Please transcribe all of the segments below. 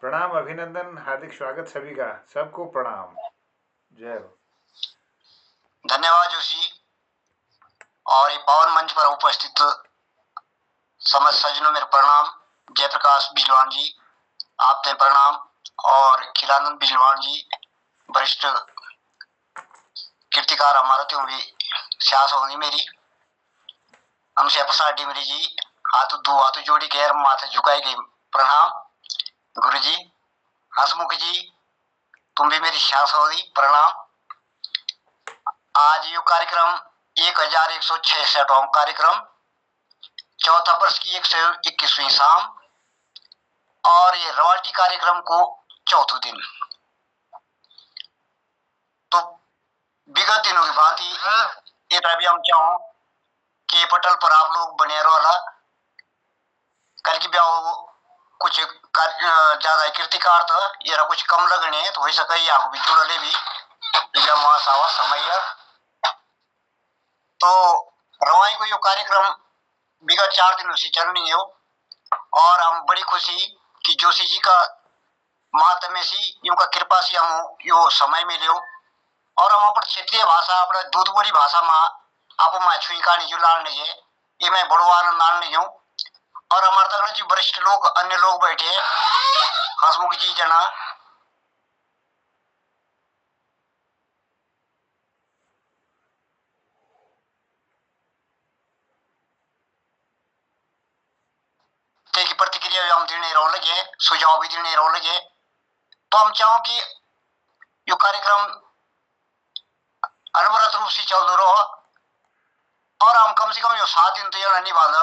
प्रणाम, अभिनंदन, हार्दिक स्वागत सभी का। सबको प्रणाम। जय हो। धन्यवाद जोशी और ये पावन मंच पर उपस्थित समस्त सज्जनों मेरे प्रणाम। जयप्रकाश बिजलवान जी आपने प्रणाम और खिलानंद बिजलवान जी वरिष्ठ कीर्तिकार हमारा त्यों भी स्यास होगी मेरी हमसे प्रसाद डिमरी जी हाथ दो हाथ जोड़ी के माथे झुकाई गई प्रणाम। गुरु जी हंसमुख जी तुम भी मेरी स्यास होगी प्रणाम। आज ये कार्यक्रम 1166वां कार्यक्रम चौथा वर्ष की 121वीं शाम और ये रॉयल्टी कार्यक्रम को चौथा दिन। तो विगत दिनों की भांति ये भी हम चाहो कि पटल पर आप लोग बने रहो। कल की ब्याह कुछ ज्यादा कीर्तिकार था ये कुछ कम लगने तो हो सके आप भी जुड़ले भी सावा समय। तो रवाई को यो कार्यक्रम विगत 4 दिनों से चलनी हो और हम बड़ी खुशी कि जोशी जी का महात्म्य से इनका कृपा से हम यो समय मिले और हम अपन क्षेत्रीय भाषा अपना दूध बोली भाषा में आप छुई कहानी जो लाने जे ये मैं बड़ो आनंद आने हूँ और हमारे तक जो वरिष्ठ लोग अन्य लोग बैठे हंसमुख जी जना की प्रतिक्रिया हम देने रहो लगे सुझाव भी देने रहो लगे। तो हम चाहो कि यो कार्यक्रम अनवरत रूप से चल रहो और हम कम से कम यो 7 दिन तो ये नहीं बांध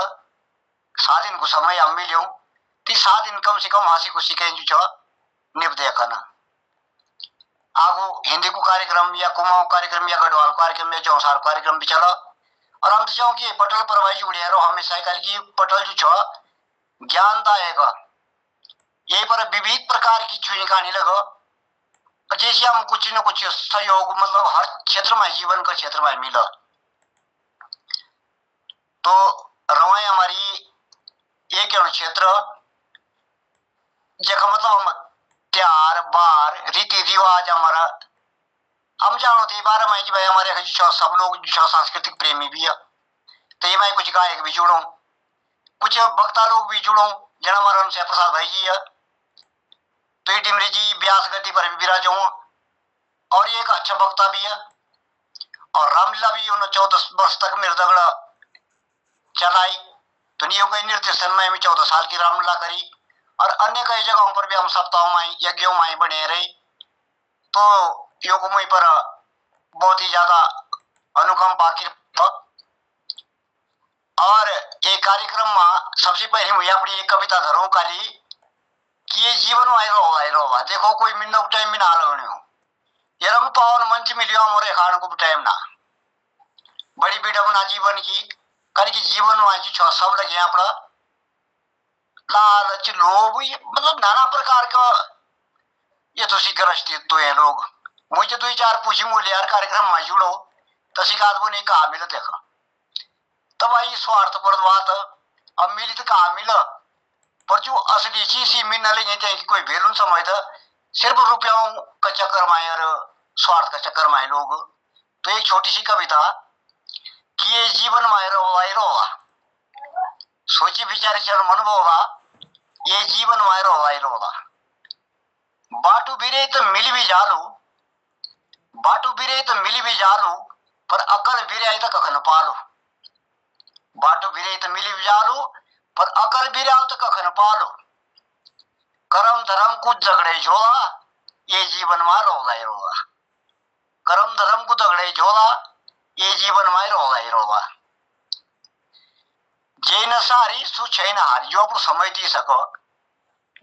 7 दिन को समय हम मिले 7 दिन कम से कम हंसी खुशी कहीं जो निपदे खाना आगो हिंदी को कार्यक्रम या कुमाऊं कार्यक्रम या गढ़वाल कार्यक्रम या चौसार कार्यक्रम भी चला और हम तो चाहो कि पटल पर भाई जुड़े रहो हमेशा कल की पटल जो ज्ञानदायक यही पर विविध प्रकार की छुई कहानी लगो जैसे हम कुछ न कुछ सहयोग मतलब हर क्षेत्र में जीवन का क्षेत्र में मिला। तो रवाई हमारी एक क्षेत्र जगह मतलब हम त्योहार बार रीति रिवाज हमारा हम जानो थे 12 मई की भाई हमारे सब लोग जो सांस्कृतिक प्रेमी भी है तो ये भाई कुछ गायक भी जुड़ो कुछ वक्ता लोग भी जुड़ो जना हमारा उनसे प्रसाद भाई जी है तो ये डिमरी जी व्यास गद्दी पर भी विराज हूँ और ये एक अच्छा वक्ता भी है और रामलीला भी उन्होंने 14 वर्ष तक मृदगड़ा चलाई तो नियो के निर्देशन में 14 साल की रामलीला करी और अन्य कई जगहों पर भी हम सप्ताहों में यज्ञों में बने रहे। तो योग मुई पर बहुत ही ज्यादा अनुकंपा और एक कार्यक्रम में सबसे पहले मुझे अपनी एक कविता धरो काली कि ये जीवन वायरो देखो कोई मिन्नो टाइम में ना लगने हो ये रंग पावन मंच मिलियो मोरे खान को टाइम ना बड़ी विडम्बना जीवन की कल की जीवन में जो सब लगे अपना लालच लोभ मतलब नाना प्रकार का ये तो ग्रस्त तो है लोग मुझे 2-4 पूछी मूल्य यार कार्यक्रम में जुड़ो तसी का आदमी नहीं कहा मिला देखा तब आई स्वार्थ पर बात अब मिली तो कहा मिला पर जो असली चीज ही मिलना लेंगे चाहिए कोई वैल्यू समझ सिर्फ रुपयों का चक्कर में यार स्वार्थ का चक्कर में लोग। तो एक छोटी सी कविता कि ये जीवन मायरो सोची विचार चल मन बोला ये जीवन मायरो बाटू बिरे तो मिल भी जालू बाटू बिरे तो मिल भी जालू पर अकल बिरे तो कखन पालू बाटू बिरे तो मिल भी जालू पर अकल बिरे तो कखन पालू करम धर्म कुछ झगड़े झोला ये जीवन में रोगा करम धर्म को झगड़े झोला ये जीवन में रोगा जे न सारी सु छै न हारी जो अपनी समय दी सको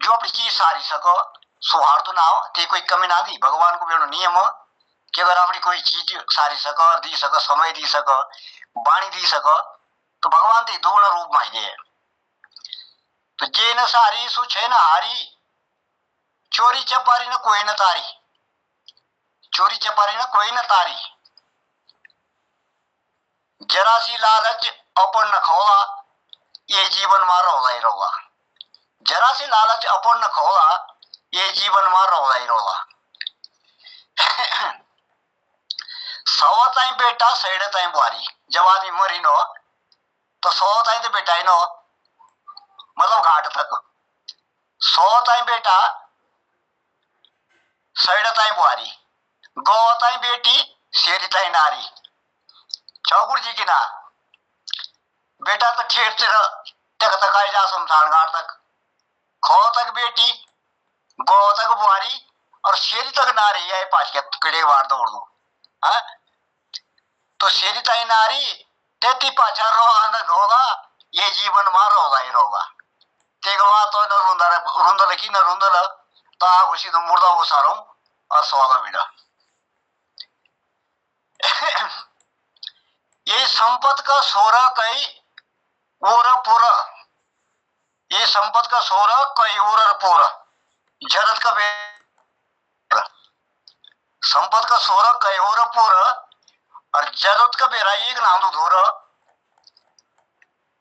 जो अपनी चीज सारी सको सुहार्द ना हो ते कोई कमी ना दी भगवान को बेनो नियम हो कि अगर अपनी कोई चीज सारी सको दी सको समय दी सको वाणी दी सको तो भगवान ते दोगुना रूप में दे। तो जे न सारी सु छै न हारी चोरी चपारी न कोई न तारी चोरी चपारी न कोई न तारी जरा सी लालच अपन न खोला ये जीवन में रोगा जरा सी लालच अपन न खोला ये जीवन में रोला ही रोला। सौ ताई बेटा सैड ताई बुआरी। जब आदमी मरी नो तो 100 ताई तो बेटा ही नो, मतलब घाट तक 100 ताई बेटा सैड ताई बुआरी, गौ ताई बेटी शेरी ताई नारी। चौगुड़ जी की ना बेटा तो ठेठ तक तक आई जा शमशान घाट तक, खो तक बेटी, गौ तक बुआरी और शेरी तक नारी है। पाँच के कड़े बार दौड़ दो है तो शेरी ताई नारी तेती पाछा रोगा न घोगा, ये जीवन मां रोगा ही रोगा। तेगवा तो न रुंदल की न रुंदल तो आग उसी तो मुर्दा उसारो और सोगा बिना। ये संपत का सोरा कई ओर पूरा, ये संपत का सोरा कई ओर पूरा, जरत का संपत का सोरा कई ओर पूरा और जरूरत का बेरा एक नाम धोरा।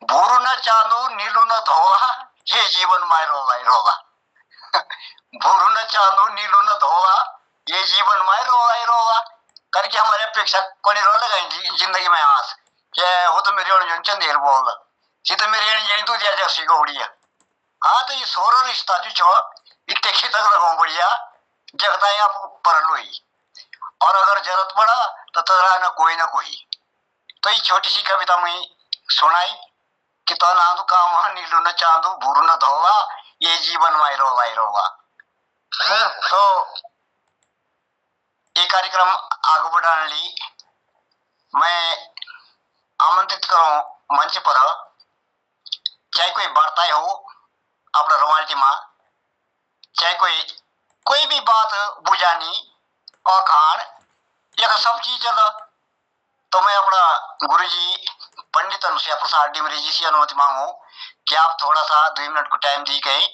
भूरु न चांदू नीलू न धोला, ये जीवन माय रोला ही रोला। भूरु न चांदू नीलू न धोला, ये जीवन माय रोला ही रोला। करके हमारे अपेक्षा कोनी रोला गई जिंदगी में आस के वो तो मेरी ओर चंदेर बोल सी तो मेरी यही तू दिया जर्सी को उड़िया। हाँ तो ये सोरो रिश्ता जो छो इतने खेत लगाओ बढ़िया जगदा ही आप पर लोई, और अगर जरूरत पड़ा तो तेरा ना कोई। तो ये छोटी सी कविता मुझे सुनाई कि तो नांदू काम नीलू न चांदू भूरु न धोवा, ये जीवन माय रोवा ही रोवा। तो ये कार्यक्रम आगे बढ़ाने ली मैं आमंत्रित करूं मंच पर, चाहे कोई वार्ताएं हो अपना रोमाल्टी मां, चाहे कोई भी बात बुझानी और खान यह सब चीज चल। तो मैं अपना गुरुजी पंडित अनुसुया प्रसाद डिमरी जी से अनुमति मांगू कि आप थोड़ा सा 2 मिनट को टाइम दी गए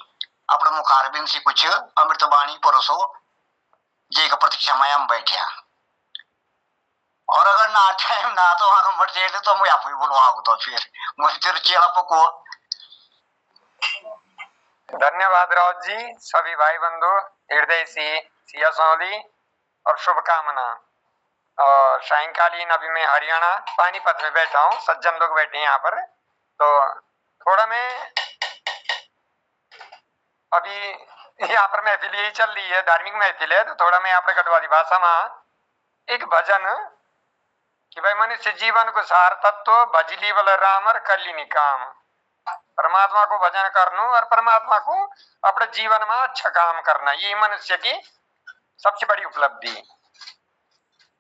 अपने मुखारबिन से कुछ अमृतवाणी परोसो जी का प्रतीक्षा में हम बैठे। और अगर ना टाइम ना तो आगे बढ़ जाए तो मैं आप ही बोलवा तो फिर मुझे तेरे चेहरा पको। धन्यवाद राउत जी। सभी भाई बंधु हृदय से सिया सौली और शुभकामना। और सायंकालीन अभी मैं हरियाणा पानीपत में बैठा हूँ, सज्जन लोग बैठे हैं यहाँ पर। तो थोड़ा मैं अभी यहाँ पर महफिल यही चल रही है, धार्मिक महफिल है, तो थोड़ा मैं यहाँ पर गढ़वाली भाषा में एक भजन कि भाई मनुष्य जीवन को सार तत्व भजली बल राम और करली निकाम। परमात्मा को भजन करना और परमात्मा को अपने जीवन में अच्छा काम करना, ये मनुष्य की सबसे बड़ी उपलब्धि।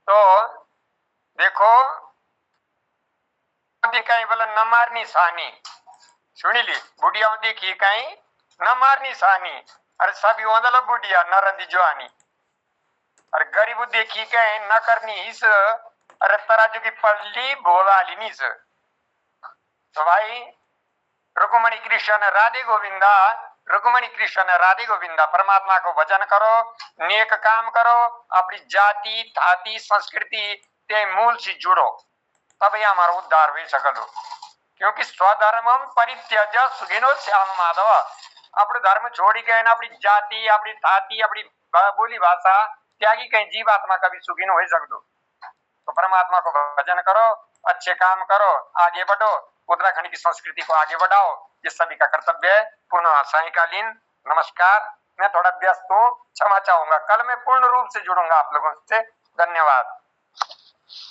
तो देखो कहीं बोला न मारनी सानी, सुनी ली बुढ़िया देखी कहीं न मारनी सानी, अरे सभी ओंदल बुढ़िया न रंदी जवानी। और गरीब देखी कहीं न करनी हिस, अरे तराजू की पल्ली भोला लीनीस। तो भाई रुक्मणी कृष्ण राधे गोविंदा, रुक्मणी कृष्ण राधे गोविंदा, परमात्मा को भजन करो, नेक काम करो, अपनी जाति थाती संस्कृति के मूल से जुड़ो, तभी हमारा उद्धार हो सकलो। क्योंकि स्वधर्मम परित्यज सुखिनो श्याम माधव, अपने धर्म छोड़ी गए ना अपनी जाति अपनी थाती अपनी बोली भाषा त्यागी कहीं जीवात्मा कभी सुखी न हो सकते। तो परमात्मा को भजन करो, अच्छे काम करो, आगे बढ़ो, उत्तराखंड की संस्कृति को आगे बढ़ाओ, ये सभी का कर्तव्य है। पुनः सायंकालीन नमस्कार। मैं थोड़ा व्यस्त हूँ, क्षमा चाहूंगा, कल मैं पूर्ण रूप से जुड़ूंगा आप लोगों से। धन्यवाद।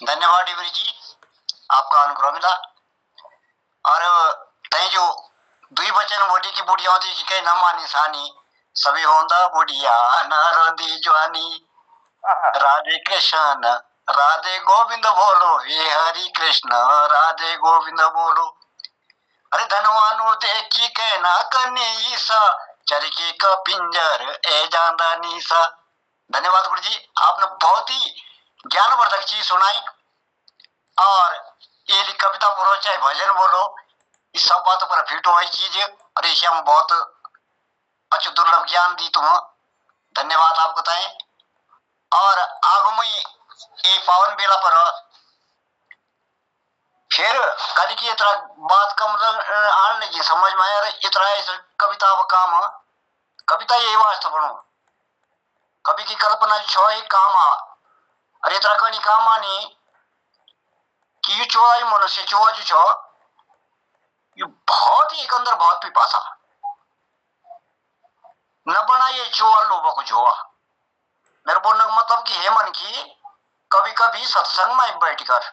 धन्यवाद डिबरी जी, आपका अनुग्रह मिला। और तय जो दुई बचन बोटी की बुढ़िया होती कि न मानी सानी, सभी होंदा बुढ़िया न रंदी जवानी। राधे कृष्ण राधे गोविंद बोलो, हे हरि कृष्ण राधे गोविंद बोलो। अरे धनवानो देखी के ना कन्नी ईसा, चरके का पिंजर ए जांदा नीसा। धन्यवाद गुरु जी, आपने बहुत ही ज्ञानवर्धक चीज सुनाई। और ये कविता बोलो चाहे भजन बोलो, इस सब बातों पर फिट हुई चीज, और इसे हम बहुत अच्छा दुर्लभ ज्ञान दी तुम। धन्यवाद आपको ताए। और आगमी ये पावन बेला पर फिर कल की इतना बात का मतलब आने लगी समझ में आया। इतना कविता अब काम कविता यही वास्ता बनो कभी की कल्पना छो एक काम आ अरे तरह कनी काम आनी कि ये चोआ ही मनुष्य चोआ जो छो ये बहुत ही एक अंदर बहुत पिपासा न बना ये चोआ लोगों को जोआ। मेरे बोलने का मतलब कि हे मन की कभी कभी सत्संग में बैठकर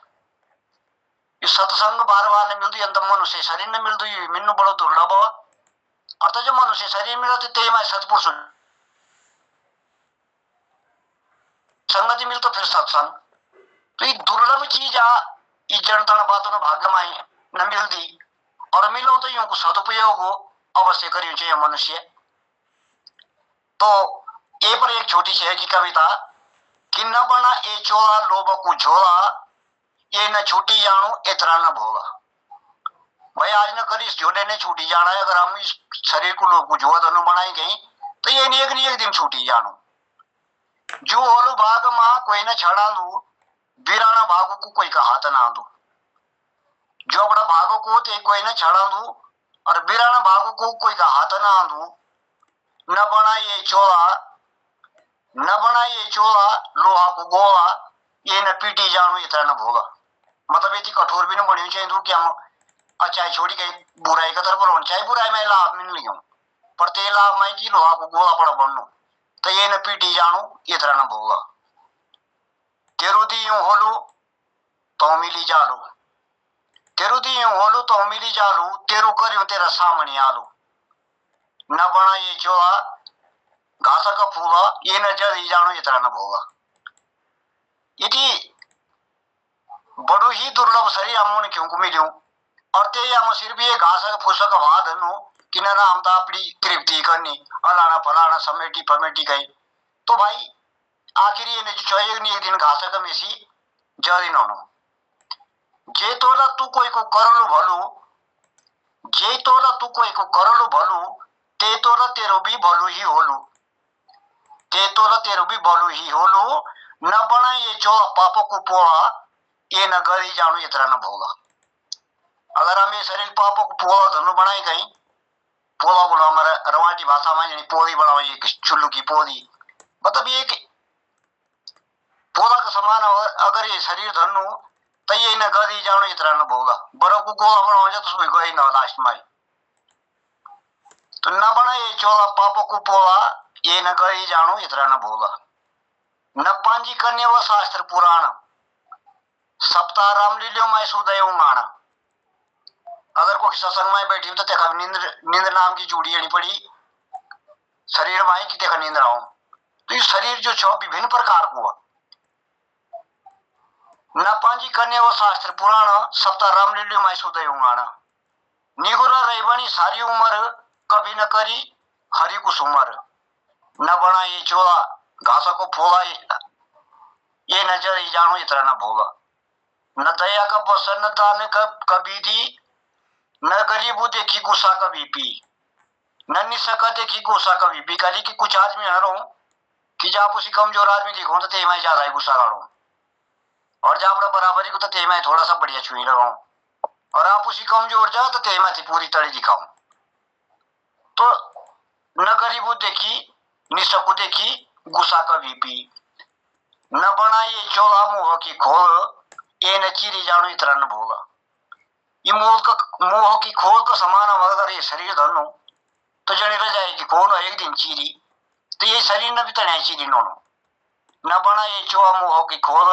ये सत्संग बार बार नहीं मिलती अंदर मनुष्य शरीर नहीं मिलती मिन्नु बड़ो दुर्लभ और तो जब मनुष्य शरीर मिलती ते मैं सतपुरुष संगति मिलतो फिर सत्संग तो ये दुर्लभ चीज आ ये जनता बातों ने भाग्य में न मिलती और मिलो तो यूं को सदुपयोग अवश्य करियो चाहिए मनुष्य। तो ए पर एक छोटी सी है की कविता कि न बना ए चोला लोभ को झोला ये न छूटी जानू इतना न भोला। भाई आज न करी इस जोड़े ने छूटी जाना है अगर हम इस शरीर को लोग बुझवा धनु बनाई गई तो ये नहीं एक दिन छूटी जानू। जो ओलू भाग मां कोई न छड़ा दू बीराना भागो को कोई का हाथ ना दू। जो अपना भागो को ते कोई न छड़ा दू और बीराना भागो को कोई का हाथ ना दू। न बना ये चोला लोहा को गोला ये न पीटी जानू इतना न भोला। मतलब इतनी कठोर भी न बनी चाहिए तू कि हम अच्छा छोड़ी गई बुराई का तरफ रोन चाहे बुराई में लाभ मिल लियो पर ते लाभ में की लोहा को गोला पड़ा बनू तो ये न पीटी जानू इतना न भोला। तेरू दी यूं होलू तो मिली जालू तेरू दी यूं होलू तो मिली जालू तेरू करियो तेरा सामने आलू। न बना ये चोला घासा का फूला ये न जदी जानू इतना न भोगा। यदि बड़ो ही दुर्लभ शरीर हमने क्यों को मिलूं और ते हम सिर्फ ये घास का फूसा का वाद हनु कि ना हम तो अपनी तृप्ति करनी अलाना फलाना समेटी पमेटी गई तो भाई आखिर ये नहीं जो एक दिन घास का मेसी जदी नोनो जे तोला तू कोई को करलू भलू जे तोला तू कोई को करलू भलू ते तोला तेरो भी भलू ही होलू ते तोला तेरो भी भलू ही होलू। न बना ये चोला पापों को पोला ये न गरी जानू इतना न भोगा। अगर हम ये शरीर पापों को पोला धनु बनाई गई पोला बोला हमारे रवाटी भाषा में यानी पोदी बना हुई चुल्लू की पोदी मतलब ये पोला का समान अगर ये शरीर धनु तो ये न गरी जानू इतना न भोगा। बड़ों को गोला बना जाए तो उसमें गई न लास्ट में तो न बना ये चोला पापों को पोला ये न गरी जानू इतना न भोगा। न पांजी करने व शास्त्र पुराण सप्ताह रामलीलियों में सुदय उंगाना। अगर कोई सत्संग में बैठी तो तेका नींद नाम की चूड़ी नहीं पड़ी शरीर में कि तेका नींद रहा तो ये शरीर जो छो विभिन्न प्रकार को न पांजी करने व शास्त्र पुराण सप्ताह रामलीलियों में सुदय उंगाना। निगुरा रहीबनी सारी उम्र कभी न करी हरि को सुमर। न बना ये चोला घासा को फोला ये नजर ही जानू इतना न भोगा। न दया का बसर न दान कभी दी न गरीबू देखी गुस्सा कभी पी न निसका देखी गुस्सा कभी पी। कली की कुछ आदमी न रहो कि जा आप उसी कमजोर आदमी देखो तो ते मैं ज्यादा ही गुस्सा लाड़ू और जा अपना बराबरी को तो ते मैं थोड़ा सा बढ़िया छुई लगाऊं और आप उसी कमजोर जाओ तो ते मैं पूरी तड़ी दिखाऊं। तो न गरीबू देखी निसकू देखी गुस्सा कभी पी न बना ये चोला मोह की खोल ये न चीरी जानू इतना न भोगा। ये मोह की खोल का समान अगर ये शरीर धनो तो जने रह जाएगी खोल एक दिन चीरी तो ये शरीर न भी तने चीरी नोनो। न बना ये चोला मोह की खोल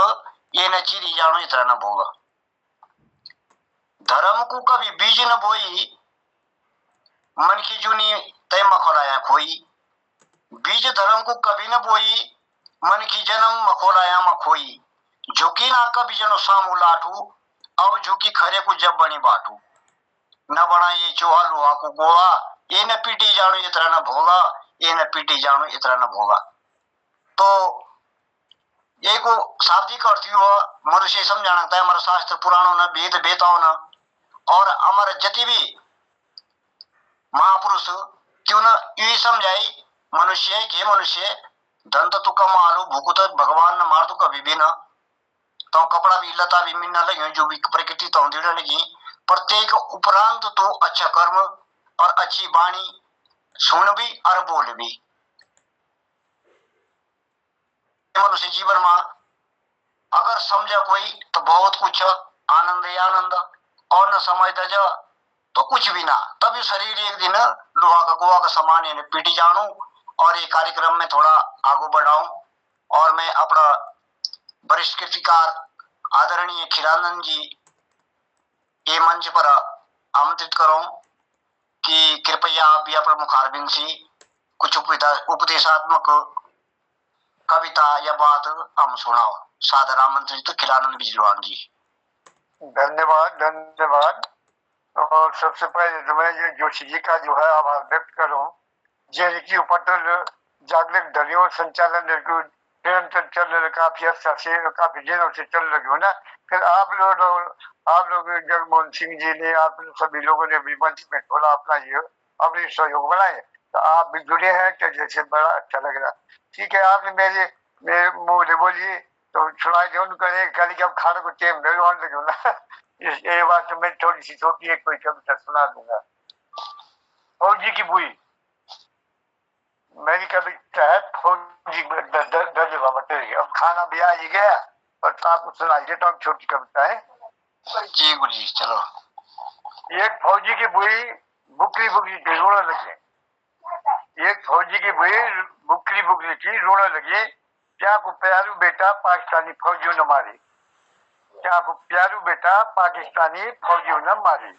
ये न चीरी जानू इतना न भोगा। धर्म को कभी बीज न बोई मन की जूनी तय मखोलाया खोई। बीज धर्म को कभी न बोई मन की जन्म मखोलाया मखोई। झुकी ना कभी जनो सामू लाठू अब झुकी खरे को जब बनी बाटू। न बना ये चोहा लोहा को गोला ये न पीटी जानू इतना न भोला ये न पीटी जानू इतना न भोला। तो ये को शाब्दिक अर्थ हुआ मनुष्य समझाना है हमारा शास्त्र पुराणों ने वेद वेताओं ने और हमारे जति भी महापुरुष क्यों न यही समझाई मनुष्य के मनुष्य धन तो कमा लो भूख तो भगवान न मार दो कभी भी न तो कपड़ा भी लता भी मिलना लगे जो भी प्रकृति तो लगी प्रत्येक उपरांत तो अच्छा कर्म और अच्छी वाणी सुन भी और बोल भी। मनुष्य जीवन में अगर समझा कोई तो बहुत कुछ आनंद ही आनंद, और न समझ जा तो कुछ भी ना। तभी शरीर एक दिन लोहा का गोवा का समान यानी पीटी जानू और ये कार्यक्रम में थोड़ा आगे बढ़ाऊं। और मैं अपना वरिष्ठ कृतिकार आदरणीय खीरानंद जी ये मंच पर आमंत्रित करूं कि कृपया आप भी अपने मुखारबिंद से कुछ उपदेशात्मक कविता या बात हम सुनाओ। सादर आमंत्रित खीरानंद बिजलवान जी। धन्यवाद धन्यवाद। और सबसे पहले तो मैं ये जोशी जी का जो है आभार व्यक्त करूं जिनकी पटल जागृत धरियों संचालन निरंतर चल रहे काफी अच्छा से काफी दिनों से चल रही हो ना। फिर आप लोग जगमोहन सिंह जी ने आप सभी लोगों ने भी मंच में थोड़ा अपना ये अपनी सहयोग बनाए तो आप भी जुड़े हैं तो जैसे बड़ा अच्छा लग रहा। ठीक है, आपने मेरे मुंह बोलिए तो सुनाई दे करे खाली कि अब खाने को टेम मेहरबान लगे ना। ये बात तो मैं थोड़ी सी छोटी एक कोई कविता सुना दूंगा। फौजी की बुई मेरी कविता है फौजी अब खाना भी आ ही गया और आपको सुनाई देता हूँ छोटी कविता है। जी गुरु जी चलो। एक फौजी की बुई बुकरी बुकरी थी रोने लगी। एक फौजी की बुई बुकरी बुकरी थी रोने लगी। क्या को प्यारू बेटा पाकिस्तानी फौजियों ने मारी। क्या को प्यारू बेटा पाकिस्तानी फौजियों ने मारी।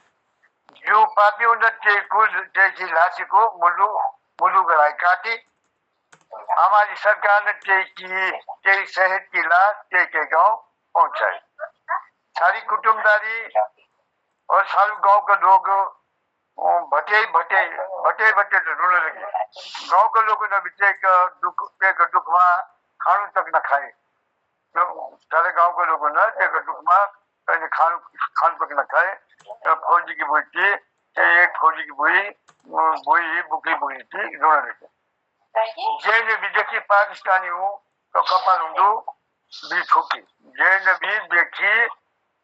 जो पापियों ने तेजी लाशी को मुल्लू मुल्लू गलाई काटी। हमारी सरकार ने तेरी शहद की लाश के गांव पहुंचाई। सारी कुटुंबदारी और सारे गांव के लोग भटे भटे भटे भटे रोने लगे। गांव के लोगों ने भी दुख में खानू तक न खाए। सारे गांव के लोगों ने दुख में खान तक न खाए। फौजी की बुई थी एक फौजी की बुई बुकरी बुकरी थी रोने लगे। जय ने भी देखी पाकिस्तानी हूँ तो कपाल उंडू भी ठुकी। जय ने भी देखी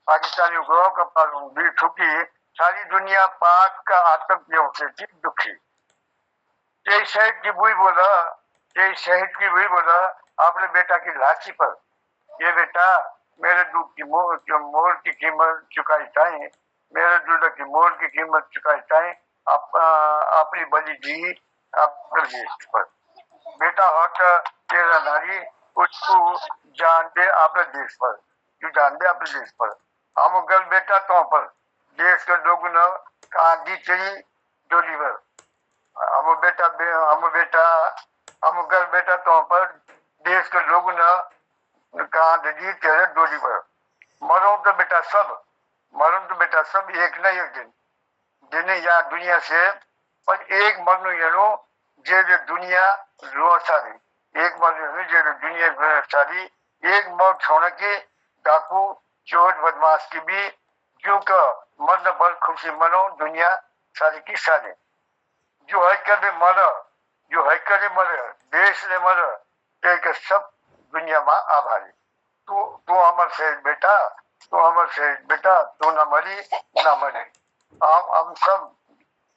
पाकिस्तानियों को कपाल भी ठुकी। सारी दुनिया पाक का आतंकियों से थी दुखी। जय शहीद की बुई बोला जय शहीद की बुई बोला आपने बेटा की लाशी पर ये बेटा मेरे दूध की मोल की कीमत चुकाई चाहे। मेरे दूध की मोल की कीमत चुकाई चाहे। अपनी बलि दी अपने देश पर। बेटा हट तेरा नारी उसको जान दे अपने देश पर। तू जान दे अपने देश पर। हम गल बेटा तो पर देश के लोग न कहा दी तेरी डोली पर। हम गल बेटा तो पर देश के लोग न कहा दी तेरे डोली पर। मरो तो बेटा सब एक न एक दिन जिन्हें यहाँ दुनिया से पर एक मरनु येनो जे दुनिया रो सारी। एक मरनु जे दुनिया रो सारी। एक मौत छोड़ के डाकू चोर बदमाश की भी जो का मरने पर खुशी मनो दुनिया सारी की सारी। जो है करे मर देश ने मर के सब दुनिया में आभारी। तू अमर से बेटा तू न मरी न मरी।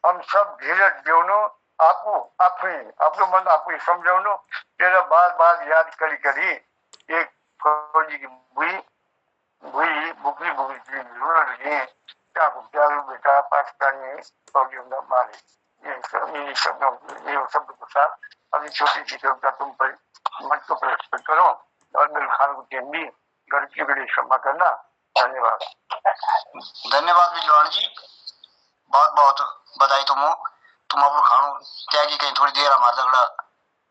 हम सब धीरज देवनो आपू अपने मन आपू समझावनो तेरा बार बार याद करी एक फौजी की बुई बुकरी बुकरी रोने लगी। क्या को प्यारू बेटा पाकिस्तानी फौजियों ने मारे। ये शब्द के साथ अभी छोटी सी कविता तुम पर मंच को प्रस्तुत करो और मेरे खान को टीम भी घर की बड़ी क्षमा करना। धन्यवाद। धन्यवाद बिजलवान जी, बहुत बहुत बधाई तुम अपना खानू त्यागी कहीं थोड़ी देर हमारे झगड़ा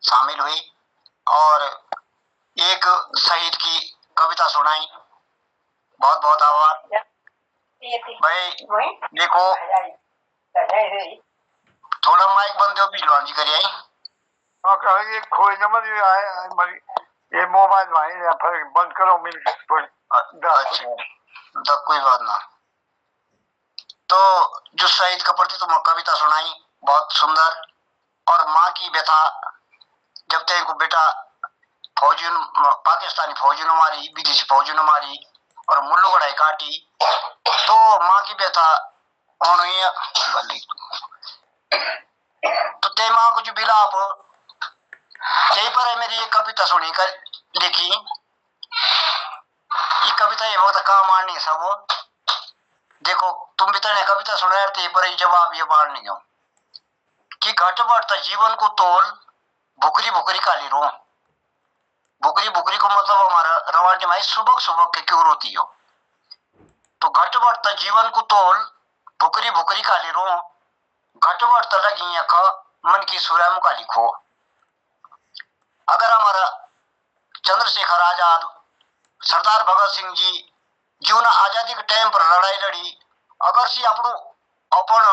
शामिल हुई और एक शहीद की कविता सुनाई। बहुत बहुत आभार भाई। देखो थोड़ा माइक बंद दो बिजलवान जी करिए। ये खोई नंबर ये मोबाइल में या फिर बंद करो मिल अच्छा कोई बात ना। तो जो शहीद के प्रति तुम कविता सुनाई बहुत सुंदर। और माँ की व्यथा जब तक को बेटा पाकिस्तानी फौजी ने मारी विदेशी फौजी ने मारी और मुल्लू गढ़ाई काटी तो माँ की व्यथा तो ते माँ को जो बिलाप यही पर है मेरी ये कविता सुनी कर लिखी। ये कविता ये वक्त काम आनी सब। देखो तुम भी तने कविता सुना थे पर ये जवाब ये बाढ़ नहीं हो कि घट बढ़ता जीवन को तोल भुकरी भुकरी काली रो। भुकरी भुकरी को मतलब हमारा रवाज में सुबह सुबह के क्यों रोती हो। तो घट बढ़ता जीवन को तोल भुकरी भुकरी काली रो। घट बढ़ता लगी अख मन की सुरम का लिखो। अगर हमारा चंद्रशेखर आजाद सरदार भगत सिंह जी जो ना आजादी के टाइम पर लड़ाई लड़ी अगर सी अपन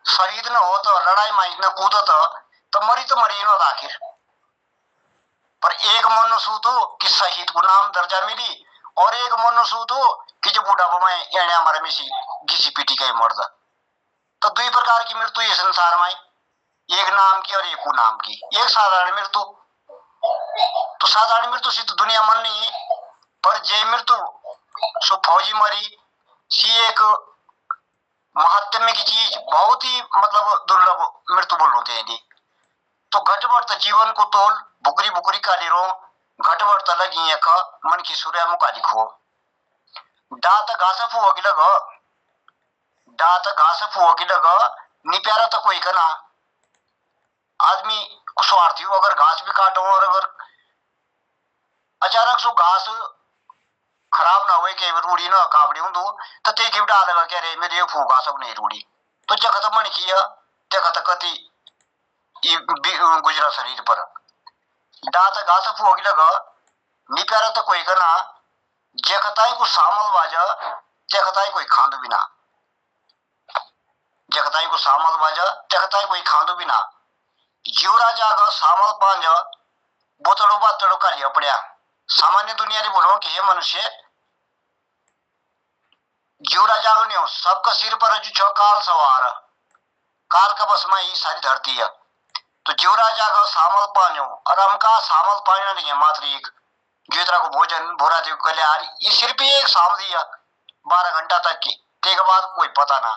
शहीद न हो तो लड़ाई में न कूदत तो मरी न आखिर। पर एक मनुष्य तो कि शहीद को नाम दर्जा मिली और एक मनुष्य तो कि जो बुढ़ापा में एने हमारे मिसी घिसी पीटी का मर्द। तो दो प्रकार की मृत्यु ये संसार में, एक नाम की और एक को नाम की। एक साधारण मृत्यु, तो साधारण मृत्यु से तो दुनिया मन नहीं है। पर जय मृत्यु सो फौजी मरी सी एक महात्म्य की चीज, बहुत ही मतलब दुर्लभ मृत्यु बोल होते हैं। तो घट बढ़ता जीवन को तोल भुकरी भुकरी काली रो। घट बढ़ता लगी अख मन की सूर्य मुका लिखो। डात घास फुओगी लग, डात घास फुओगी लग निप्यारा तो कोई कना। आदमी को स्वार्थी हो, अगर घास भी काटो और अगर अचानक सो घास खराब ना हुए के रूढ़ी ना काबड़ी हूं तो ते गिफ्ट आ लगा के रे मेरे फू घास नहीं रूढ़ी तो जगह तो मन किया जगह तो कति गुजरा शरीर पर। डात घास फुओगी लग निप्यारा तो कोई कना। जगताई को सामल बाजा जगताई कोई खांदो बिना। जगताई को सामल बाजा जगताई कोई खांदो बिना। जीवरा जागा सामल पांज बोतड़ो बातड़ो का लिया पड़िया। सामान्य दुनिया रे बोलो कि ये मनुष्य जीवरा जाग नहीं हो, सबका सिर पर जो छो काल सवार, काल का बस में ही सारी धरती है। तो जीवरा जागा सामल पान्यो और हमका सामल पानी नहीं है मात्र एक जीवरा को भोजन भोरा देव कल्याण ये सिर्फ एक साम दिया 12 घंटा तक की, के बाद कोई पता ना।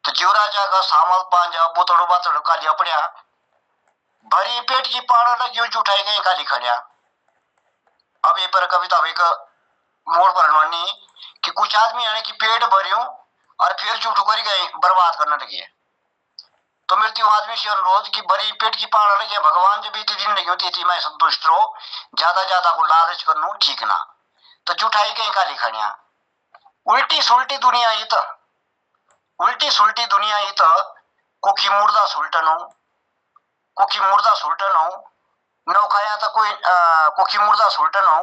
तो जीवरा जागा सामल पांजा बोतड़ो बातड़ो का लिया पड़िया। भरी पेट की पाड़ा लगी उठाई गई काली खड़िया। अब ये पर कविता एक मोड़ पर नोनी कि कुछ आदमी यानी कि पेट भरियों और फिर झूठ कर गए बर्बाद करने लगे। तो मृत्यु आदमी से अनुरोध की भरी पेट की पाड़ा लगे भगवान जब इतनी दिन लगी होती थी मैं संतुष्ट रहो, ज्यादा को लालच करना ठीक ना। तो जुटाई गई काली खड़िया। उल्टी सुल्टी दुनिया ही तो, उल्टी सुल्टी दुनिया ही तो कोकी मुर्दा सुल्टन हो, कोकी मुर्दा सुल्टन हो। नौ खाया तो कोई कोकी मुर्दा सुल्टन हो।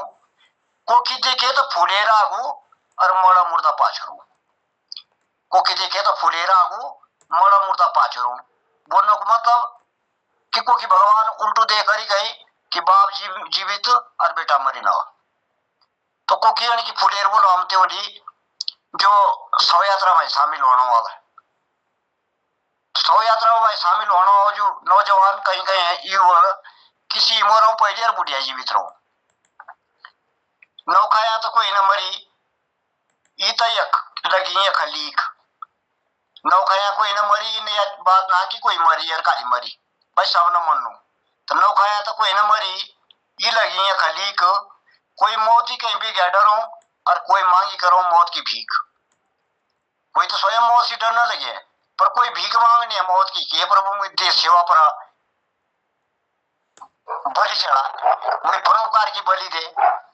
कोकी देखे तो फुलेरा आगू और मोड़ा मुर्दा पाछरू। कोकी देखे तो फुलेरा आगू मोड़ा मुर्दा पाछरू। बोलने को मतलब कि कोकी भगवान उल्टू देकर ही गई कि बाप जीवित और बेटा मरी ना। तो कोकी यानी कि फुलेर बोलो हम तेवली जो शव यात्रा में शामिल होने वाला है। शव यात्रा में शामिल होना हो जो नौजवान कहीं कहीं युवा किसी मोरों पहले और बुढ़िया जीवित रहो। नौकाया तो कोई न मरी ईतयक लगी है खलीक। नौकाया कोई न मरी ने बात ना कि कोई मरी और काली मरी भाई सब न मनो। तो नौकाया तो कोई न मरी ये लगी है खलीक। कोई मौत ही कहीं भी गया डरो और कोई मांगी करो मौत की भीख। कोई तो स्वयं मौत से डर न लगे पर कोई भीख मांगनी है मौत की कि प्रभु मुझे देश सेवा पर बलि चढ़ा, मुझे परोपकार की बलि दे,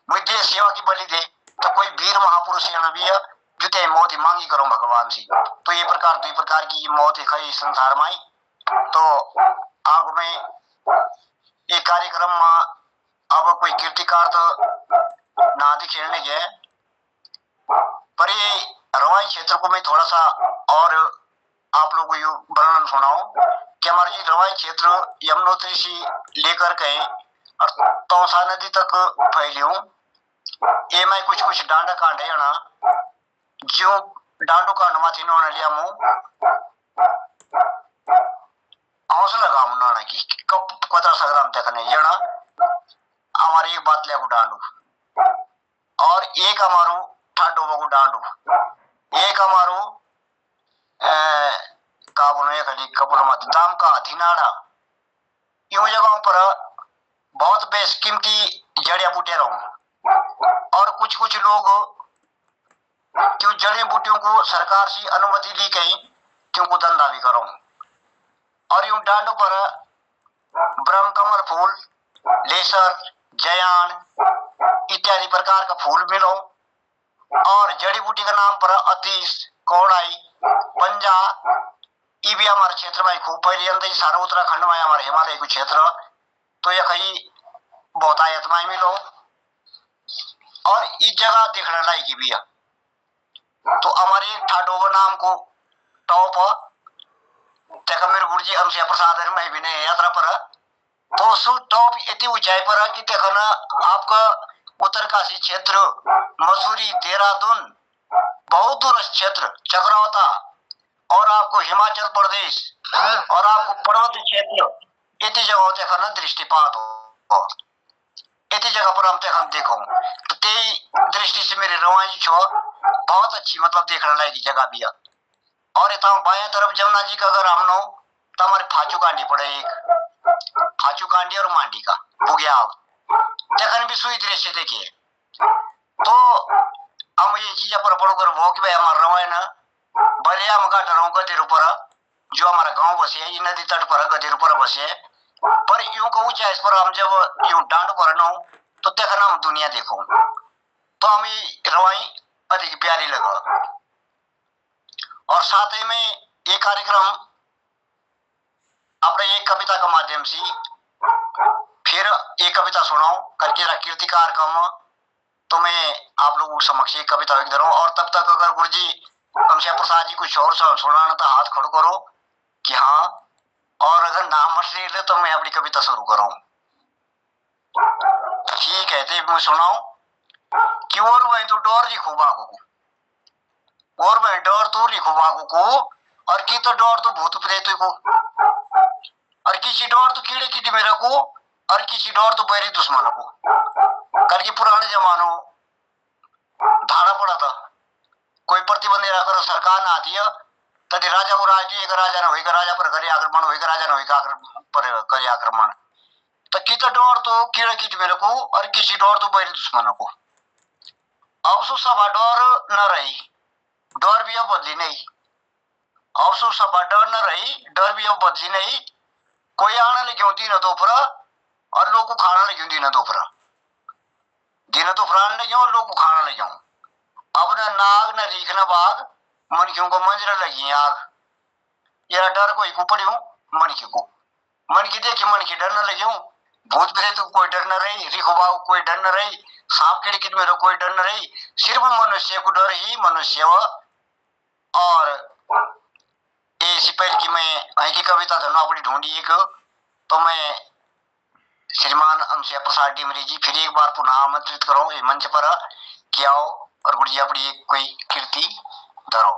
मुझे देश सेवा की बलि दे। तो कोई वीर महापुरुष भी है जो मौत ही मांगी करो भगवान से। तो ये प्रकार दो प्रकार की मौत है संसार में। तो आग में एक कार्यक्रम में अब कोई कीर्तिकार तो ना दिखेने गए पर ये रवाई क्षेत्र को मैं थोड़ा सा और आप लोगों को वर्णन सुनाऊं कि हमारे जी रवाई क्षेत्र यमुनोत्री से लेकर गए और तौसा नदी तक फैली हूँ। ये मैं कुछ डांडा कांडे ना जो डांडू कांड माथी इन्होंने लिया मुँह हौसला लगा मुन्ना की कब कतरा सगराम तक नहीं जना हमारी एक बात ले को डांडू और एक हमारू ठाडो बगु डांडू एक हमारू कपूर मत दाम का धिनाड़ा यूं जगहों पर बहुत बेशकीमती जड़िया बूटियां रहूं। और कुछ कुछ लोग क्यों जड़ी बूटियों को सरकार से अनुमति ली गई क्यों को धंधा भी करो। और यूं डांडों पर ब्रह्म कमल फूल, लेसर, जयान इत्यादि प्रकार का फूल मिलो। और जड़ी बूटी का नाम पर अतीश, कौड़ाई, पंजा ये भी हमारे क्षेत्र में खूब पहले अंदर सारा उत्तराखंड में हमारे हिमालय को क्षेत्र तो ये कहीं बहुत आयत में मिलो। और इस जगह देखने लायक भी है। तो हमारे ठाडोबा नाम को टॉप तक मेरे गुरु जी अमसिया प्रसाद में भी नहीं यात्रा पर तो सु टॉप इतनी ऊंचाई पर है कि देखना आपका उत्तरकाशी क्षेत्र, मसूरी, देहरादून, बहुत दूर क्षेत्र, चक्रावता और आपको हिमाचल प्रदेश और आपको पर्वत क्षेत्र इतनी जगह देखना दृष्टिपात हो। इतनी जगह पर हम देखो तो दृष्टि से मेरे रवाई छो बहुत अच्छी मतलब देखने लायक जगह भी है। और इतना बाएं तरफ जमुना जी का अगर हम नो तो हमारे फाचू कांडी पड़े एक फाचू कांडी और मांडी का बुग्याल देखने भी सुई दृश्य देखिए। तो हम ये चीज पर बड़ो कर वो कि भाई हमारा रवाय ना भले हम घाट रहो गदेर ऊपर जो हमारा गांव बसे ये नदी तट पर गदेर ऊपर बसे पर यूं को ऊंचा इस पर हम जब यूं डांड पर नो तो देखना हम दुनिया देखो तो हमें रवाई अधिक प्यारी लगा। और साथ ही में ये कार्यक्रम अपने एक कविता के माध्यम से फिर एक कविता सुनाओ करके कीर्तिकार कम तो मैं आप लोगों के समक्ष एक कविता लिख दे रहा हूँ। और तब तक अगर गुरु जी अमसिया प्रसाद जी कुछ और सुनाना तो हाथ खड़ो करो कि हाँ। और अगर नाम मत ले तो मैं अपनी कविता शुरू करूं। ठीक है तो मैं सुनाऊं कि और वही तो डोर जी खूब आगू को और वही डोर तो री खूब आगू को और की तो डोर तो भूत प्रेत को और किसी डोर तो कीड़े कीटी मेरे को और किसी डोर तो बैरी दुश्मनों को करके पुराने जमानों धारा पड़ा था कोई प्रतिबंध कर सरकार ना आती है तभी राजा को राज एक राजा ने होगा राजा पर करे आक्रमण होगा राजा ने होगा पर करे आक्रमण तो की तो डोर तो कीड़े कीट मेरे को और किसी डोर तो बैरी दुश्मनों को। अब सो सभा डोर न रही डोर भी अब बदली नहीं। अब सो सभा डर न रही डर भी अब बदली नहीं। कोई आने लगे दिन दोपहर और लोग को खाना लगे दिन दोपहर आने लगे और लोग को खाना लगे। अब न नाग न रीख न बाघ मनखियों को मंजरा लगी आग यार डर कोई को पड़ी हूँ मनखी को मनखी देखी मनखी डर न लगी हूँ भूत प्रेत को कोई डर न रही रिखुबा को कोई डर न रही सांप कीड़े में कोई डर न रही सिर्फ मनुष्य को डर ही मनुष्य। और ऐसी पहले की मैं अही की कविता धनो अपनी ढूंढी एक तो मैं श्रीमान अमसिया प्रसाद डिमरी जी फिर एक बार पुनः आमंत्रित करो इस मंच पर कि आओ और गुरु जी अपनी एक कोई कीर्ति धरो।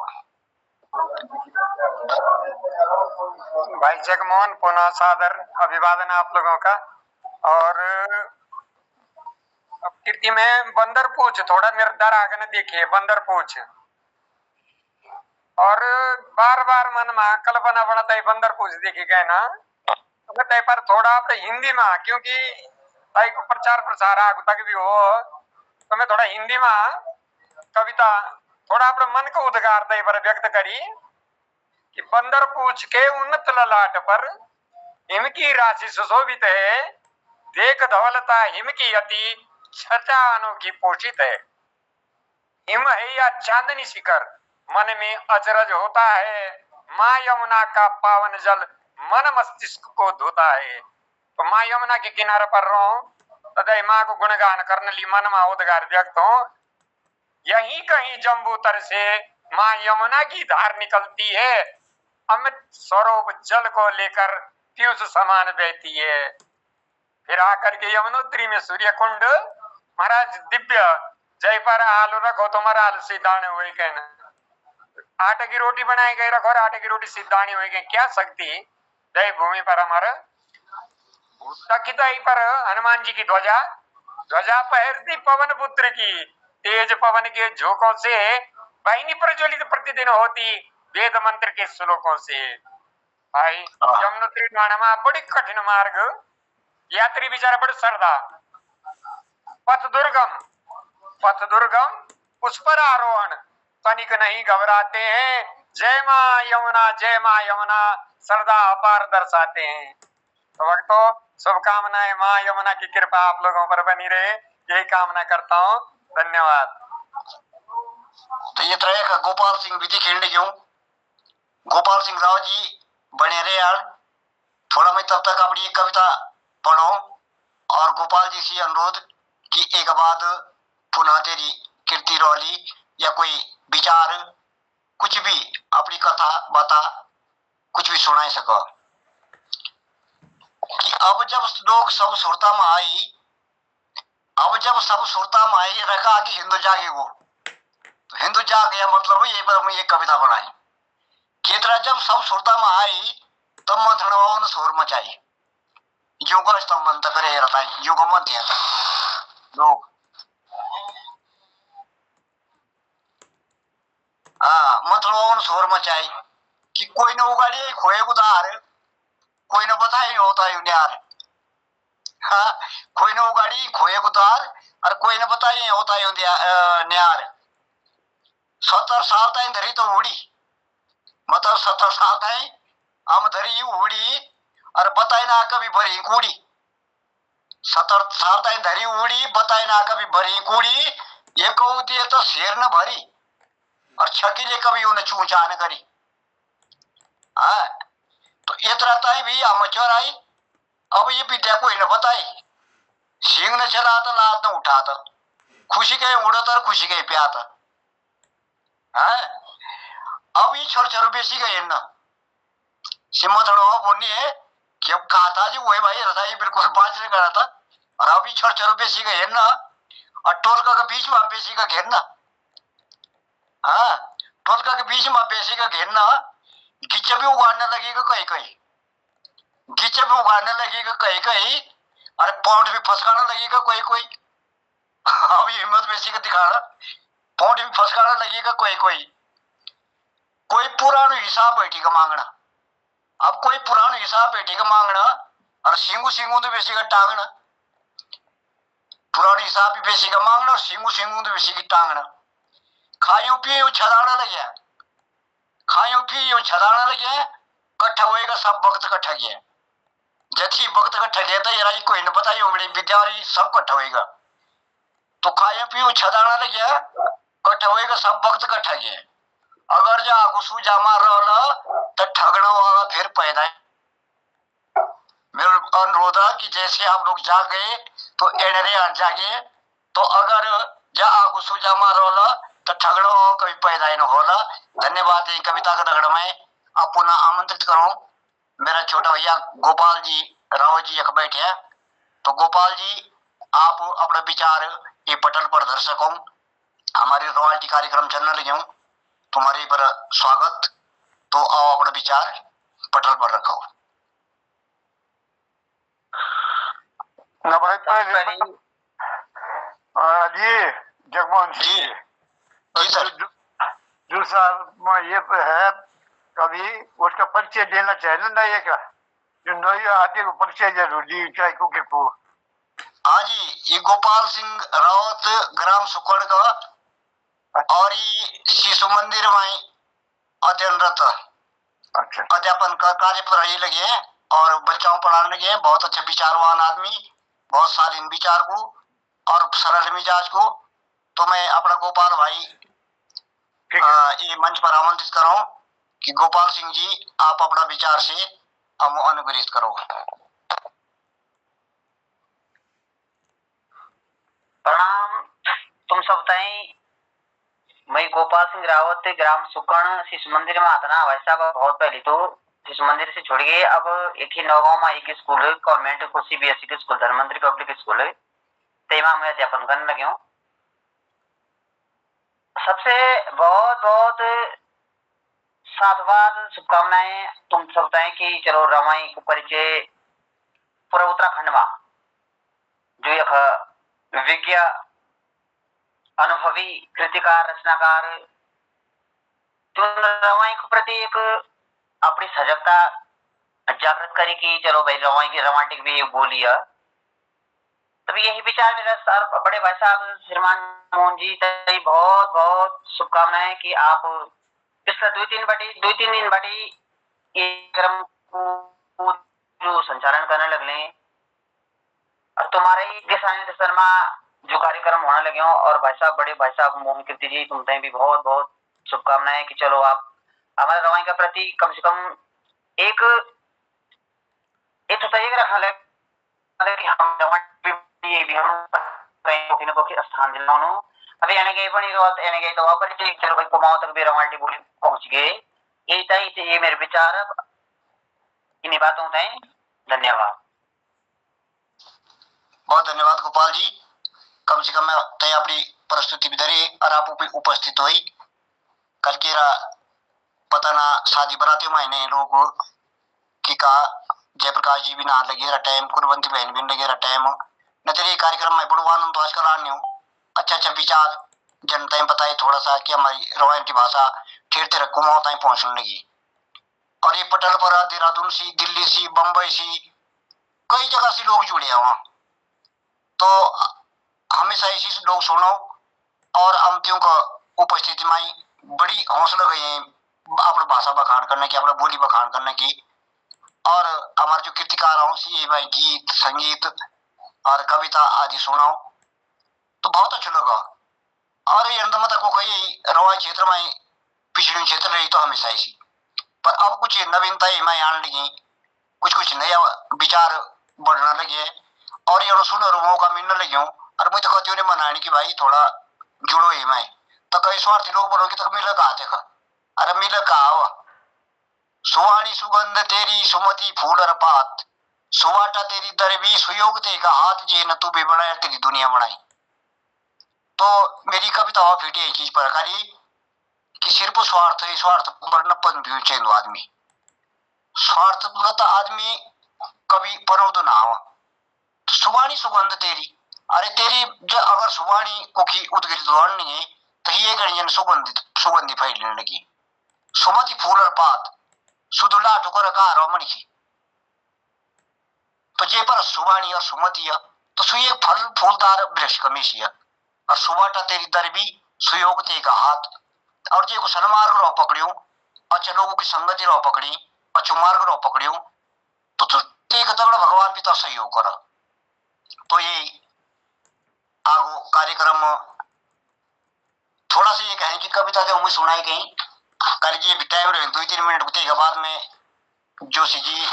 भाई जगमोहन पुनः सादर अभिवादन आप लोगों का। और अब कीर्ति में बंदर पूछ थोड़ा निर्धार आगे न देखिए बंदर पूछ और बार बार मन में कल्पना बनता है बंदर पूछ देखी गए ना तो पर थोड़ा अपने हिंदी में क्योंकि को प्रचार प्रसार आगु तक भी हो तो मैं थोड़ा हिंदी में कविता थोड़ा अपने मन को उद्गार दे पर व्यक्त करी कि बंदर पूछ के उन्नत ललाट पर हिमकी राशि सुशोभित है देख धवलता हिमकी अति छटा अनोखी पोषित है। हिम है या चांदनी शिखर मन में अचरज होता है माँ यमुना का पावन जल मन मस्तिष्क को धोता है। तो माँ यमुना के किनारे पर रहूं तथा माँ को गुणगान करने ली मन में उद्गार व्यक्त हो। यहीं कहीं जम्बू तर से माँ यमुना की धार निकलती है अमृत स्वरूप जल को लेकर पीयूष समान बहती है। फिर आकर के यमुनोत्री में सूर्य कुंड महाराज दिव्य जय पर आलू रखो तुम्हारा आलू सीधाने हुए कहना आटे की रोटी बनाई गई रखो और आटे की रोटी सीधानी हुई गई क्या शक्ति जय भूमि पर हमारा पर हनुमान जी की ध्वजा ध्वजा पहरती पवन पुत्र की तेज पवन के झोंकों से वाहिनी प्रज्वलित प्रतिदिन होती वेद मंत्र के श्लोकों से। भाई यमुनोत्री बड़ी कठिन मार्ग यात्री बेचारा बड़े श्रद्धा पथ दुर्गम उस पर आरोहण तनिक नहीं घबराते हैं। जय माँ यमुना सरदा अपार दर्शाते हैं। तो भक्तों, शुभकामनाएं, माँ यमुना की कृपा आप लोगों पर बनी रहे, यही कामना करता हूँ। धन्यवाद। तो ये तरह का गोपाल सिंह विधि खेलने क्यों गोपाल सिंह राव जी बने रहे यार। थोड़ा मैं तब तक अपनी एक कविता पढ़ो और गोपाल जी से अनुरोध कि एक बाद पुनः तेरी कीर्ति रौली या कोई विचार कुछ भी अपनी कथा बता कुछ भी सुनाई सको कि अब जब लोग सब सुरता में आई, अब जब सब सुरता में आई रखा कि हिंदू जागेगो, तो हिंदू जाग गया मतलब ये पर मैं ये कविता बनाई कि तरह जब सब सुरता में आई तब मंथनवाओं ने शोर मचाई, युग स्तंभन तक करे रहता है, युग मध्य लोग मंथनवाओं ने शोर मचाई कि कोई न उगाड़ी खोए उधार, कोई न बताई होता है यार। हाँ, कोई न उगाड़ी खोए उधार और कोई न बताई होता है न्यार। 70 साल तक धरी तो उड़ी, मतलब 70 साल तक हम धरी उड़ी और बताई ना कभी भरी कूड़ी। 70 साल तक धरी उड़ी बताई ना कभी भरी कूड़ी, ये कहू दिए तो शेर न भरी और छकीले कभी उन्हें चूचा न करी। हाँ, तो ये तरह भी अमचोर आई। अब ये विद्या कोई न बताई, सिंह न चला तो लात न उठा तो खुशी गए उड़त और खुशी गए प्यात। हाँ, अब ये छोर छोर बेसी गए न सिम्मा थोड़ा बोलनी है कि अब कहा था जी वही भाई रहा ये बिल्कुल बात नहीं कर रहा था। और अभी छोर छोर बेसी गए न और टोलका के बीच में बेसी का घेरना। हाँ, टोलका के बीच में बेसी का घेरना, गिच्चे भी उगाड़ने लगेगा कहीं कहीं, गिच्चे भी उगाड़ने लगेगा कहीं कहीं, अरे पौंड भी फंसकाने लगेगा कोई कोई। अब हिम्मत बेसी का दिखाना, पौंड भी फंसकाने लगेगा कोई कोई। कोई पुराना हिसाब बैठेगा मांगना, अब कोई पुराना हिसाब बैठेगा मांगना और सिंगू सिंगू तो बेसी का टांगना। पुराना हिसाब भी बेसी का मांगना और सिंगू सिंगू तो बेसी की टांगना। खाइयों पियो छदाना लगे, खाइयों पियो छदाना लगे, कट्ठा होएगा सब वक्त कट्ठा गया। जैसी वक्त कट्ठा गया था यार कोई न बताइए मेरी विद्यार्थी सब कट्ठा होएगा। तो खाइयों पियो छदाना लगे, कट्ठा होएगा सब वक्त कट्ठा गया। अगर जा गुस्सू जामा रहला तो ठगना वाला फिर पैदा है। मेरा अनुरोध है कि जैसे आप लोग जागे तो एनरे जागे, तो अगर जा गुस्सू जामा रहला तो ठगना वाला कभी पैदा ही न होला। धन्यवाद। ये कविता का दगड़ में आप पुनः आमंत्रित करो मेरा छोटा भैया गोपाल जी राव जी एक बैठे हैं। तो गोपाल जी आप अपना विचार ये पटल पर धर सको। हमारी रॉयल्टी कार्यक्रम चलने लगे तुम्हारे पर स्वागत। तो आओ अपना विचार पटल पर रखो। जी जगमोहन जी जी सर। जो सर ये है कभी उसका परिचय देना चाहिए ना, ये क्या जो नई आदि को परिचय जरूरी चाहे को। हाँ जी, ये गोपाल सिंह रावत ग्राम सुकड़ का और ये शिशु मंदिर में अध्ययनरत अध्यापन का कार्य पर रही लगे हैं और बच्चों पढ़ाने लगे हैं। बहुत अच्छे विचारवान आदमी, बहुत शालीन विचार को और सरल मिजाज को। तो मैं अपना गोपाल भाई ये मंच पर आमंत्रित करो कि गोपाल सिंह जी आप अपना विचार से अनुग्रहित करो। प्रणाम तुम सब ताई। मैं गोपाल सिंह रावत ग्राम सुकर्ण शिशु मंदिर में आता ना भाई साहब। बहुत पहले तो शिशु मंदिर से छोड़ गए, अब एक ही नौगांव में एक स्कूल है गवर्नमेंट को सीबीएसई के स्कूल धर्मंत्री पब्लिक स्कूल है, तेमा में अध्यापन करने लगे हूँ। सबसे बहुत बहुत साधुवाद शुभकामनाएं तुम सब ताई की चलो रमाई को परिचय पूरा उत्तराखंड में जो एक विज्ञ अनुभवी कृतिकार रचनाकार रवाई के प्रति एक अपनी सजगता जागृत करे कि चलो भाई रवाई की रोमांटिक भी बोली है। तभी यही विचार मेरा सर बड़े भाई साहब श्रीमान मोहन जी तभी बहुत बहुत शुभकामनाएं कि आप पिछले 2-3 दिन बड़ी ये क्रम को जो संचालन करने लगले और तुम्हारे ही दिशा निर्देशन में जो कार्यक्रम होने लगे हो और भाई साहब बड़े भाई साहब मोहन कीर्ति जी तुमसे भी बहुत बहुत शुभकामनाएं कि चलो आप हमारे रवाई के प्रति कम से कम एक तो एक रखना लगे कि हम ये भी हम कहीं को स्थान दिलानो अभी यानी कि बनी रोत यानी कि तो वापर चलो भाई कुमाऊं तक भी रवाल्टी बोली पहुंच गए ये मेरे विचार इन्हीं बातों से धन्यवाद। बहुत धन्यवाद गोपाल जी। कम से कम तय अपनी प्रस्तुति भी धरी और आप उपस्थित हुई कल के पता ना शादी बराती मायने लोग की का जयप्रकाश जी भी ना लगे टाइम कुरबंती बहन भी लगे टाइम न तेरे कार्यक्रम में बड़ो आनंद तो आजकल आने हो अच्छा विचार जनता बताए थोड़ा सा कि हमारी रवायती भाषा ठेर तेरा कुमाऊं तक पहुंचने लगी और ये पटल पर देहरादून सी दिल्ली सी बम्बई सी कई जगह से लोग जुड़े हैं वहां तो हमेशा इसी लोग सुनो और अमतियों का उपस्थिति में बड़ी हौसला गई अपनी भाषा बखान करने की अपना बोली बखान करने की और हमारे जो कीर्तिकार हो सी भाई गीत संगीत और कविता आदि सुनाओ तो बहुत अच्छा लगा और ये अंदर को कई रवाई क्षेत्र में पिछड़े क्षेत्र रही तो हमेशा इसी पर अब कुछ नवीनताएं में आने लगी कुछ नया विचार बढ़ने लगे और ये सुनो मौका मिलने लगे और मुझे तो कहती हूँ मनाने की भाई थोड़ा जुड़ो ही मैं तो कई स्वार्थी लोग बोलोगे तो मिले कहा थे अरे मिले कहा सुवाणी सुगंध तेरी सुमति फूल और पात सुवाटा तेरी दरबी सुयोग तेगा हाथ जे न तू भी बनाया तेरी दुनिया बनाई तो मेरी कविता फिटी है चीज पर खाली कि सिर्फ स्वार्थ पर नपन भी चेंदो आदमी स्वार्थ आदमी कभी परोदो ना हो तो सुवाणी सुगंध तेरी अरे तेरी जो अगर सुवाणी को की उद्गित नहीं है तो ये गणजन सुगंधी फैलने लगी सुमति फूल और पात सुदुला ठुकर का रमण की तो जे पर सुवाणी और सुमति है तो सुये फल फूलदार वृक्ष कमेशी है और सुबाटा तेरी दरबी सुयोग ते का हाथ और जे को सन्मार्ग रो पकड़ियो अच्छे लोगों की संगति रो पकड़ी अच्छो मार्ग रो पकड़ियो तो ते तगड़ा भगवान पिता सहयोग करा तो ये आगो कार्यक्रम थोड़ा सा ये कहें कि कविता जो मुझे सुनाई गई कल ये टाइम रहे 2-3 मिनट के बाद में जोशी जी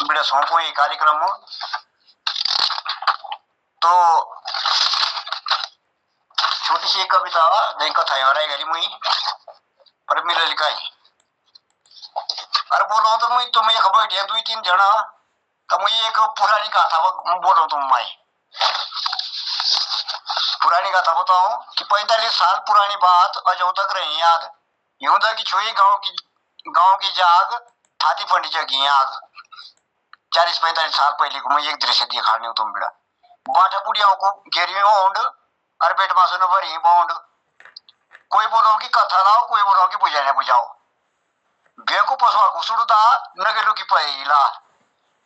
बड़ा सौंपो ये कार्यक्रम तो छोटी सी कविता कथा है गरी मुई पर मिले लिखाई अरे बोल रहा हूँ तो मुझे तुम्हें खबर 2-3 जना तो मुझे एक पुरानी गाथा बोल रहा हूँ तुम माई पुरानी गाथा बताओ कि 45 साल पुरानी बात अजो तक रही याद यूं तक कि छुई गांव की जाग थाती फंडी जगी आग 40-45 साल पहले को मुझे एक दृश्य दिखाने तुम बेड़ा बाटा बुढ़ियाओं को घेरियो होंड और बेट मासो ने भरी बाउंड कोई बोलो कि कथा लाओ कोई बोलो कि बुझाने बुझाओ बेको पसवा घुसुड़ता नगेलू की पहिला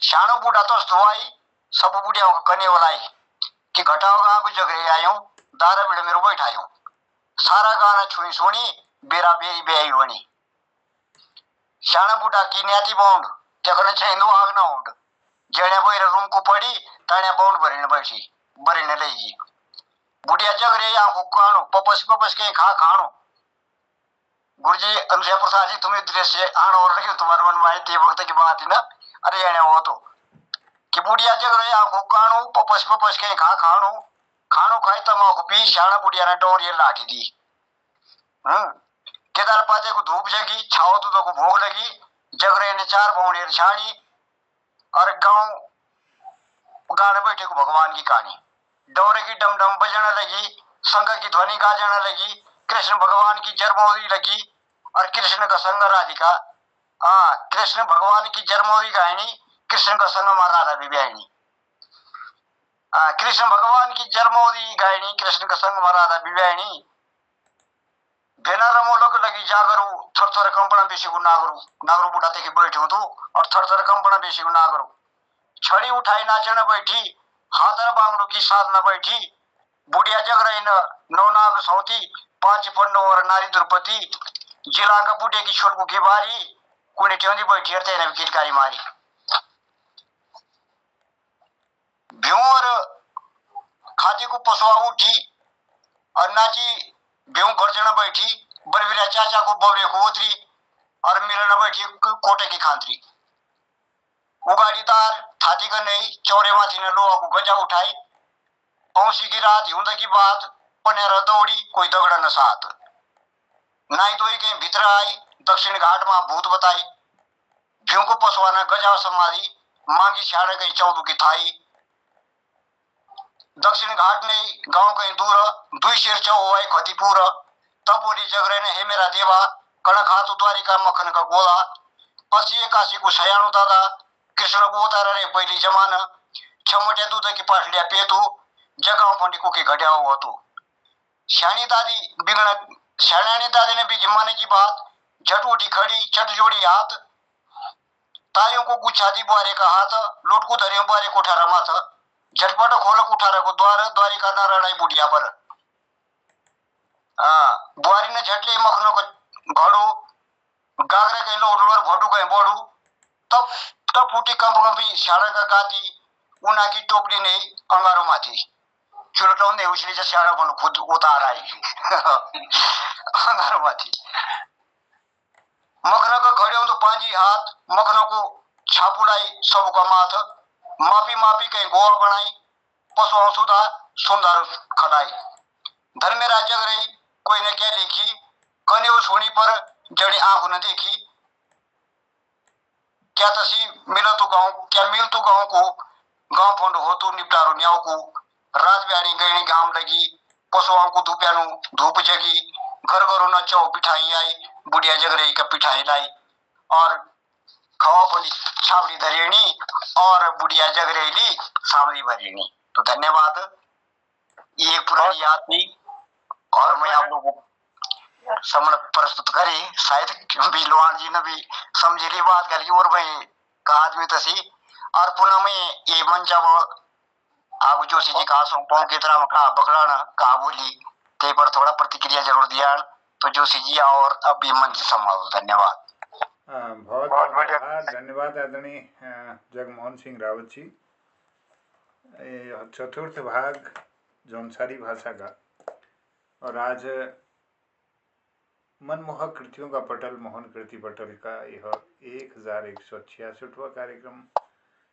शानो बूढ़ा तो धुआई सब बुढ़ियाओं को कने वालाई कि घटाओ गाँव को जगरे आयो दारा बिड़ मेरे बैठायो सारा गाना छुई सुनी बेरा बेरी बेई बनी शाना बूढ़ा की न्याती बाउंड जगने छेंदो आग ना उंड जड़े बोई रूम को पड़ी तने बाउंड भरने बैठी भरने लेगी बुढ़िया जगरे आंखों कानो पपस के खा खानो गुरुजी अनुसया प्रसाद जी तुम्हें दृश्य आना और लगे तुम्हारे मन में ते वक्त की बात है ना अरे यानी वो तो कि बुढ़िया जगरे आंखों कानो पपस के खा खानो खानो खाए तमाकू पी शाना बुढ़िया ने डोर ये लाठी दी केदार पाते को धूप जगी छाओ दूधों को भोग लगी जगरे ने 4 बाउंड छानी और गांव गाने बैठे को भगवान की कहानी डोरे की डम डम बजने लगी शंख की ध्वनि गाजने लगी कृष्ण भगवान की जन्मोदी लगी और कृष्ण का संग राधिका कृष्ण भगवान की जन्मोदी गायनी कृष्ण का संग मां राधा भी गायनी कृष्ण भगवान की जन्मोदी गायनी कृष्ण का संग मां राधा भी गायनी भेना रमोलक लगी जागरू थर थर कंपना बेसी को नागरू बुढ़ाते की बैठे तो और थर थर कंपना बेसी को नागरू छड़ी उठाई नाचने बैठी हादर बांगड़ो की साधना बैठी, बुढ़िया जग रही न नौनाग सौती, 5 पंडो और नारी द्रौपदी, जिलांगा बुढ़े की छोलकू की बारी, कुणी ट्योंदी बैठी और तेने किलकारी मारी। भ्यों और खादी को पसवा उठी और नाची भ्यों गर्जना बैठी, बरबिरा चाचा को बबरे को उतरी और मिलन बैठी कोटे की खांतरी। उगाड़ीदार थाती का नहीं चौरे माथी ने लोहा को गजा उठाई, औसी की रात हिउँदा की बात, पनेरा दौड़ी कोई दगड़ा न साथ। नाई धोई गई भीतर आई, दक्षिण घाट में भूत बताई, भ्यों को पसवाना गजा समाधि, मांगी छाड़ गई 14 की थाई। दक्षिण घाट ने गांव कहीं दूर, दुई शेर चौवाई खतीपुर, तब बोली जगरे ने हे मेरा देवा, कणक हाथ द्वारिका मक्खन का गोला, 80 81 को सयाणु दादा, कृष्ण को उतारा रे पहली जमान, छमटे दूध की पाठलिया पेतू, जगाओ फंडी को की घटिया हुआ तो। श्याणी दादी ने भी जमाने की बात, झट उठी खड़ी चट जोड़ी हाथ, तारियों को गुच्छा दी बुआरे का हाथ, लोट को धरियों बुआरे को उठारा माथ, झटपट खोल उठारा को द्वार, द्वारिका न रड़ाई बुढ़िया पर। बुआरी ने झटले मखनों को घड़ू, गागरे कहीं लोड भटू कहीं बोड़ू, तब तब फूटी कंपी शाड़ा का गाती, उना की टोकरी ने अंगारों माथी, चुरटों ने उछली जो शाड़ा को खुद उतार आई अंगारों माथी। मखनों का घड़ियों तो 5 हाथ, मखनों को छापुलाई सबका माथ, मापी मापी कहीं गोवा बनाई, पशुओं सुधा सुंदर खड़ाई। धर्मेरा जग रही कोई ने क्या लिखी, कने उस होनी पर जड़ी आंख न देखी, क्या तसी मिला तो गांव, क्या मिल तो गांव को, गांव फंड हो तो निपटारो न्याव को, रात बिहारी गई गांव लगी, पशुओं को धूपियानु धूप जगी, घर घरों न चौ पिठाई आई, बुढ़िया जग रही का पिठाई लाई, और खवा पड़ी छावड़ी धरेणी, और बुढ़िया जग रही सावड़ी भरेणी। तो धन्यवाद, ये एक पुरानी याद थी और मैं आप लोगों को समण प्रस्तुत करी, शायद बिलवान जी ने भी समझेली बात करी, और भाई का आदमी तसी, और पुनः मैं ये मंच अब आप जोशी जी का सौंपाऊं की तरह कहा बकलाना कहा बोली ते पर थोड़ा प्रतिक्रिया जरूर दिया, तो जोशी जी और अब ये मंच संभालो। धन्यवाद। बहुत बहुत धन्यवाद आदरणीय जगमोहन सिंह रावत जी। चतुर्थ भाग जौनसारी भाषा का, और आज मनमोहक कृतियों का पटल, मोहन कृति पटल का यह 1166वां कार्यक्रम,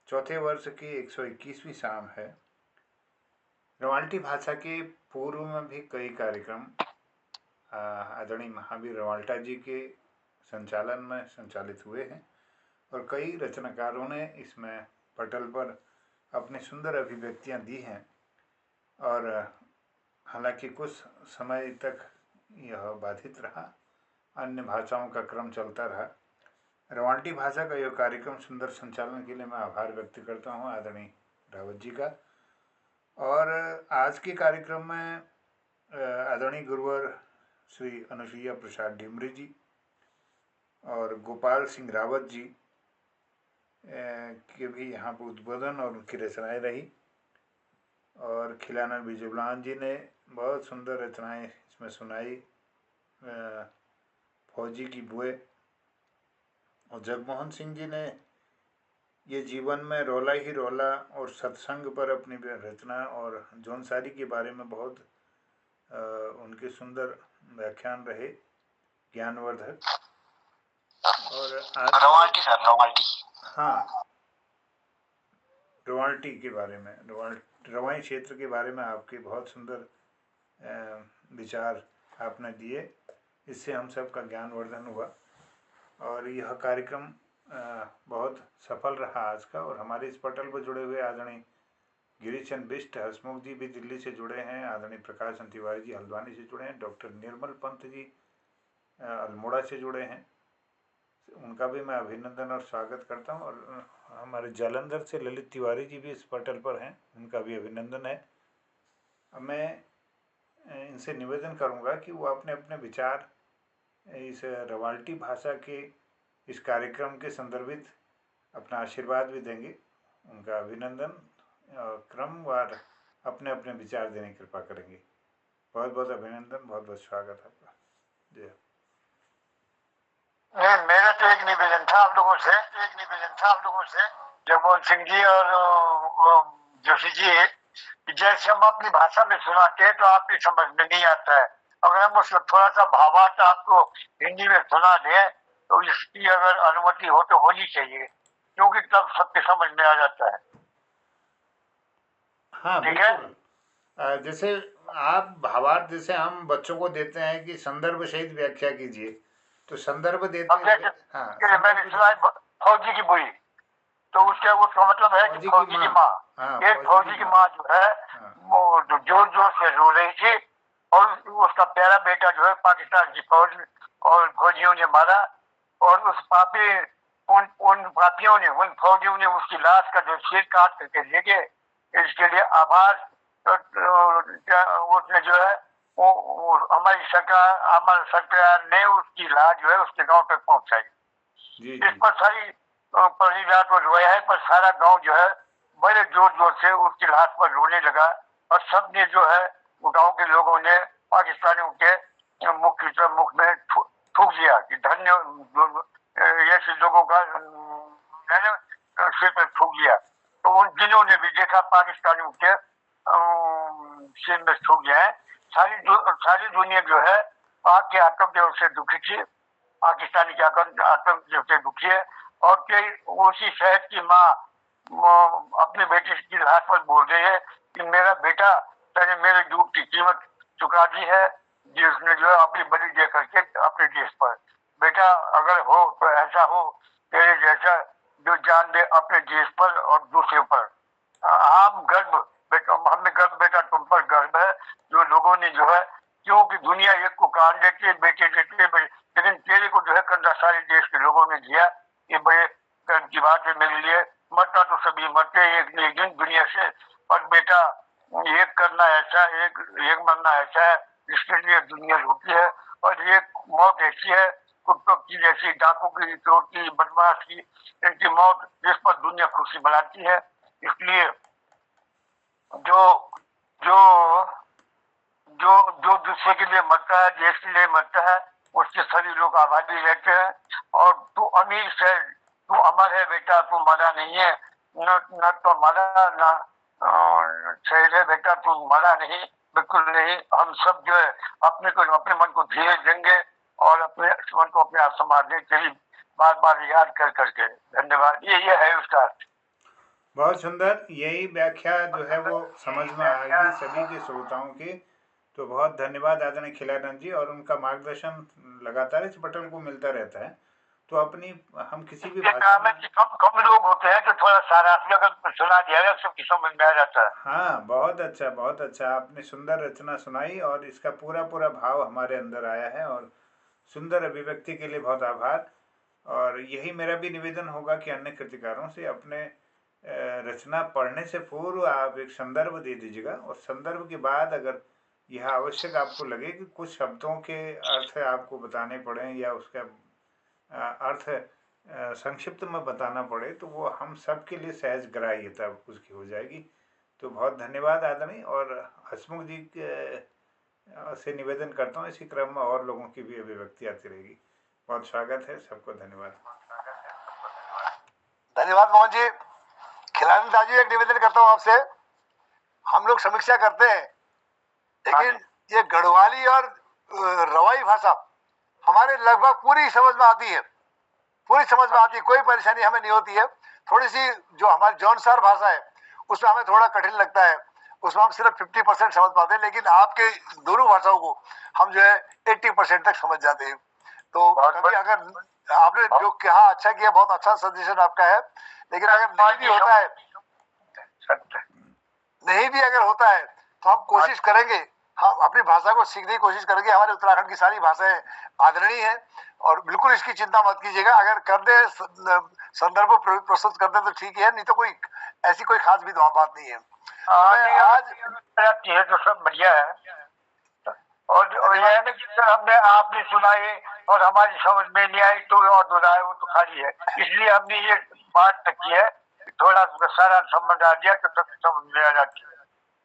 चौथे वर्ष की 121वीं शाम है। रवाल्टी भाषा के पूर्व में भी कई कार्यक्रम आदरणीय महावीर रवाल्टा जी के संचालन में संचालित हुए हैं, और कई रचनाकारों ने इसमें पटल पर अपनी सुंदर अभिव्यक्तियां दी हैं, और हालांकि कुछ समय तक यह बाधित रहा, अन्य भाषाओं का क्रम चलता रहा। रवाल्टी भाषा का यह कार्यक्रम सुंदर संचालन के लिए मैं आभार व्यक्त करता हूं आदरणीय रावत जी का। और आज के कार्यक्रम में आदरणीय गुरुवर श्री अनुसुईया प्रसाद ढिमरी जी और गोपाल सिंह रावत जी के भी यहाँ पर उद्बोधन और उनकी रचनाएँ रही, और खिलाना बिजुलान जी ने बहुत सुंदर रचनाएं इसमें सुनाई, फौजी की बुए, और जगमोहन सिंह जी ने ये जीवन में रोला ही रोला और सत्संग पर अपनी रचना, और जौनसारी के बारे में बहुत उनके सुंदर व्याख्यान रहे, ज्ञानवर्धक। और रवाल्टी सर, रवाल्टी, हाँ, रवाल्टी के बारे में, रवाई क्षेत्र के बारे में आपके बहुत सुंदर विचार आपने दिए, इससे हम सब का ज्ञानवर्धन हुआ, और यह कार्यक्रम बहुत सफल रहा आज का। और हमारे इस पटल पर जुड़े हुए आदरणीय गिरीशचंद बिष्ट हसमुख जी भी दिल्ली से जुड़े हैं, आदरणीय प्रकाश तिवारी जी हल्द्वानी से जुड़े हैं, डॉक्टर निर्मल पंत जी अल्मोड़ा से जुड़े हैं, उनका भी मैं अभिनंदन और स्वागत करता हूं। और हमारे जालंधर से ललित तिवारी जी भी इस पटल पर हैं, उनका भी अभिनंदन है। अब मैं इनसे निवेदन करूंगा कि वो अपने अपने विचार इस रवाल्टी भाषा के इस कार्यक्रम के संदर्भित अपना आशीर्वाद भी देंगे। उनका अभिनंदन क्रमवार अपने अपने विचार देने की कृपा करेंगे। बहुत बहुत अभिनंदन, बहुत बहुत स्वागत आपका। जी नहीं, मेरा तो एक निवेदन था आप लोगों से, जगमोहन सिंह जी और जोशी जी, जैसे हम अपनी भाषा में सुनाते हैं तो आपकी समझ में नहीं आता है। अगर हम उसको थोड़ा सा भावार्थ आपको हिंदी में सुना दें तो इसकी अगर अनुमति हो तो होनी चाहिए, क्योंकि तब सबके समझ में आ जाता है। हाँ ठीक है। बिल्कुल। जैसे आप भावार्थ जैसे हम बच्चों को देते हैं कि संदर्भ सहित व्याख्या कीजिए, तो संदर्भ देते अब जैसे हुए हाँ मैंने संदर्भ सुना है फौजी की बुरी, तो उसका मतलब है कि फौजी की माँ, हाँ एक फौजी की माँ जो है हाँ वो जोर जोर से रो रही थी, और उसका प्यारा बेटा जो है पाकिस्तान की फौज और फौजियों ने मारा, और उस पापी उन पापियों ने, उन फौजियों ने उसकी लाश का जो सिर काट करके ले गए, इसके लिए आभार। उसने जो है वो हमारी सरकार ने उसकी लाश जो है उसके गांव तक पहुंचाई। जी इस जी पर सारी पहली रात को रोया है, पर सारा गांव जो है बड़े जोर जोर से उसकी लाश पर रोने लगा, और सब ने जो है गांव के लोगों ने पाकिस्तानियों के मुख में थूक दिया कि धन्य, ऐसे लोगों का मैंने सिर पर थूक दिया। तो उन जिन्होंने भी देखा पाकिस्तानियों के सिर में थूक दिया है, सारी दुनिया जो है पाक के आतंक से दुखी थी, पाकिस्तानी के आतंक से दुखी है। और कई उसी शहर की माँ अपने बेटे की लाश पर बोल रही है कि मेरा बेटा, मैंने मेरे दूध की कीमत चुका दी है, जिसने जो है अपनी बलि दे करके अपने देश पर। बेटा अगर हो तो ऐसा हो तेरे जैसा जो जान दे अपने देश पर और दूसरे पर। हम गर्व बेटा, हमें गर्व बेटा तुम पर गर्व है, जो लोगों ने जो है, क्योंकि दुनिया एक को कान देती है, बेटे देती है, लेकिन तेरे को जो है कंधा सारे देश के लोगों ने दिया। ये बड़े गर्व की बात है मेरे लिए। मरता तो सभी मरते एक न एक दिन दुनिया से, पर बेटा एक करना ऐसा, एक मरना ऐसा है जिसके लिए दुनिया रोती है, और एक मौत ऐसी है कुत्तों की जैसी, डाकू की, चोर की, बदमाश की, इनकी मौत जिस पर दुनिया खुशी मनाती है। इसलिए जो जो जो जो दूसरे के लिए मरता है, देश के लिए मरता है, उसके सभी लोग आबादी रहते हैं। और तू अमीर से, तू अमर है बेटा, तू मरा नहीं है, न तो मरा न शहीद है बेटा, तू मरा नहीं, बिल्कुल नहीं। हम सब जो है अपने मन को धीरे देंगे और अपने मन को अपने आप संभालने के लिए बार बार याद कर करके। धन्यवाद। ये है उसका अर्थ। बहुत सुंदर। यही व्याख्या जो है वो समझ में आएगी सभी के श्रोताओं के। तो बहुत धन्यवाद आदरणीय खिलानंद जी, और उनका मार्गदर्शन लगातार इस पटल को मिलता रहता है। तो अपनी हम किसी भी भाषा में कम लोग होते हैं तो थोड़ा सारा अगर सुना दिया जाए सबकी समझ में आ जाता है। हाँ बहुत अच्छा, बहुत अच्छा। आपने सुंदर रचना सुनाई और इसका पूरा पूरा भाव हमारे अंदर आया है, और सुंदर अभिव्यक्ति के लिए बहुत आभार। और यही मेरा भी निवेदन होगा कि अन्य कृतिकारों से अपने रचना पढ़ने से पूर्व आप एक संदर्भ दे दीजिएगा, और संदर्भ के बाद अगर यह आवश्यक आपको लगे कि कुछ शब्दों के अर्थ आपको बताने पड़े या उसका अर्थ संक्षिप्त में बताना पड़े, तो वो हम सब के लिए सहज ग्राह्यता उसकी हो जाएगी। तो बहुत धन्यवाद आदरणीय। और हसमुख जी से निवेदन करता हूँ इसी क्रम में और लोगों की भी अभिव्यक्ति आती रहेगी। बहुत स्वागत है, सबको धन्यवाद। धन्यवाद मोहन जी। खिलानी दाजी, एक निवेदन करता हूँ आपसे। हम लोग समीक्षा करते हैं, लेकिन ये गढ़वाली और रवाई भाषा हमारे लगभग पूरी समझ में आती है, कोई परेशानी हमें नहीं होती है। थोड़ी सी जो हमारी जौनसार भाषा है उसमें हमें थोड़ा कठिन लगता है, उसमें हम सिर्फ 50% समझ पाते हैं, लेकिन आपके दोनों भाषाओं को हम जो है 80% तक समझ जाते हैं। तो कभी अगर आपने जो कहा अच्छा किया, बहुत अच्छा सजेशन आपका है, लेकिन अगर नहीं भी होता है, तो हम कोशिश करेंगे, हम अपनी भाषा को सीखने की कोशिश करेंगे। हमारे उत्तराखंड की सारी भाषाएं आदरणीय हैं, और बिल्कुल इसकी चिंता मत कीजिएगा। अगर कर दे संदर्भ प्रस्तुत कर दे तो ठीक है, नहीं तो कोई ऐसी कोई खास भी बात नहीं है। आज तो सब बढ़िया है, और हमने आपने सुनाए और हमारी समझ में नहीं आई तो और दोहराए, वो तो खाली है। इसलिए हमने ये बात रखी है थोड़ा सारा संबंध आ दिया तो सब समझ में आ जाती है।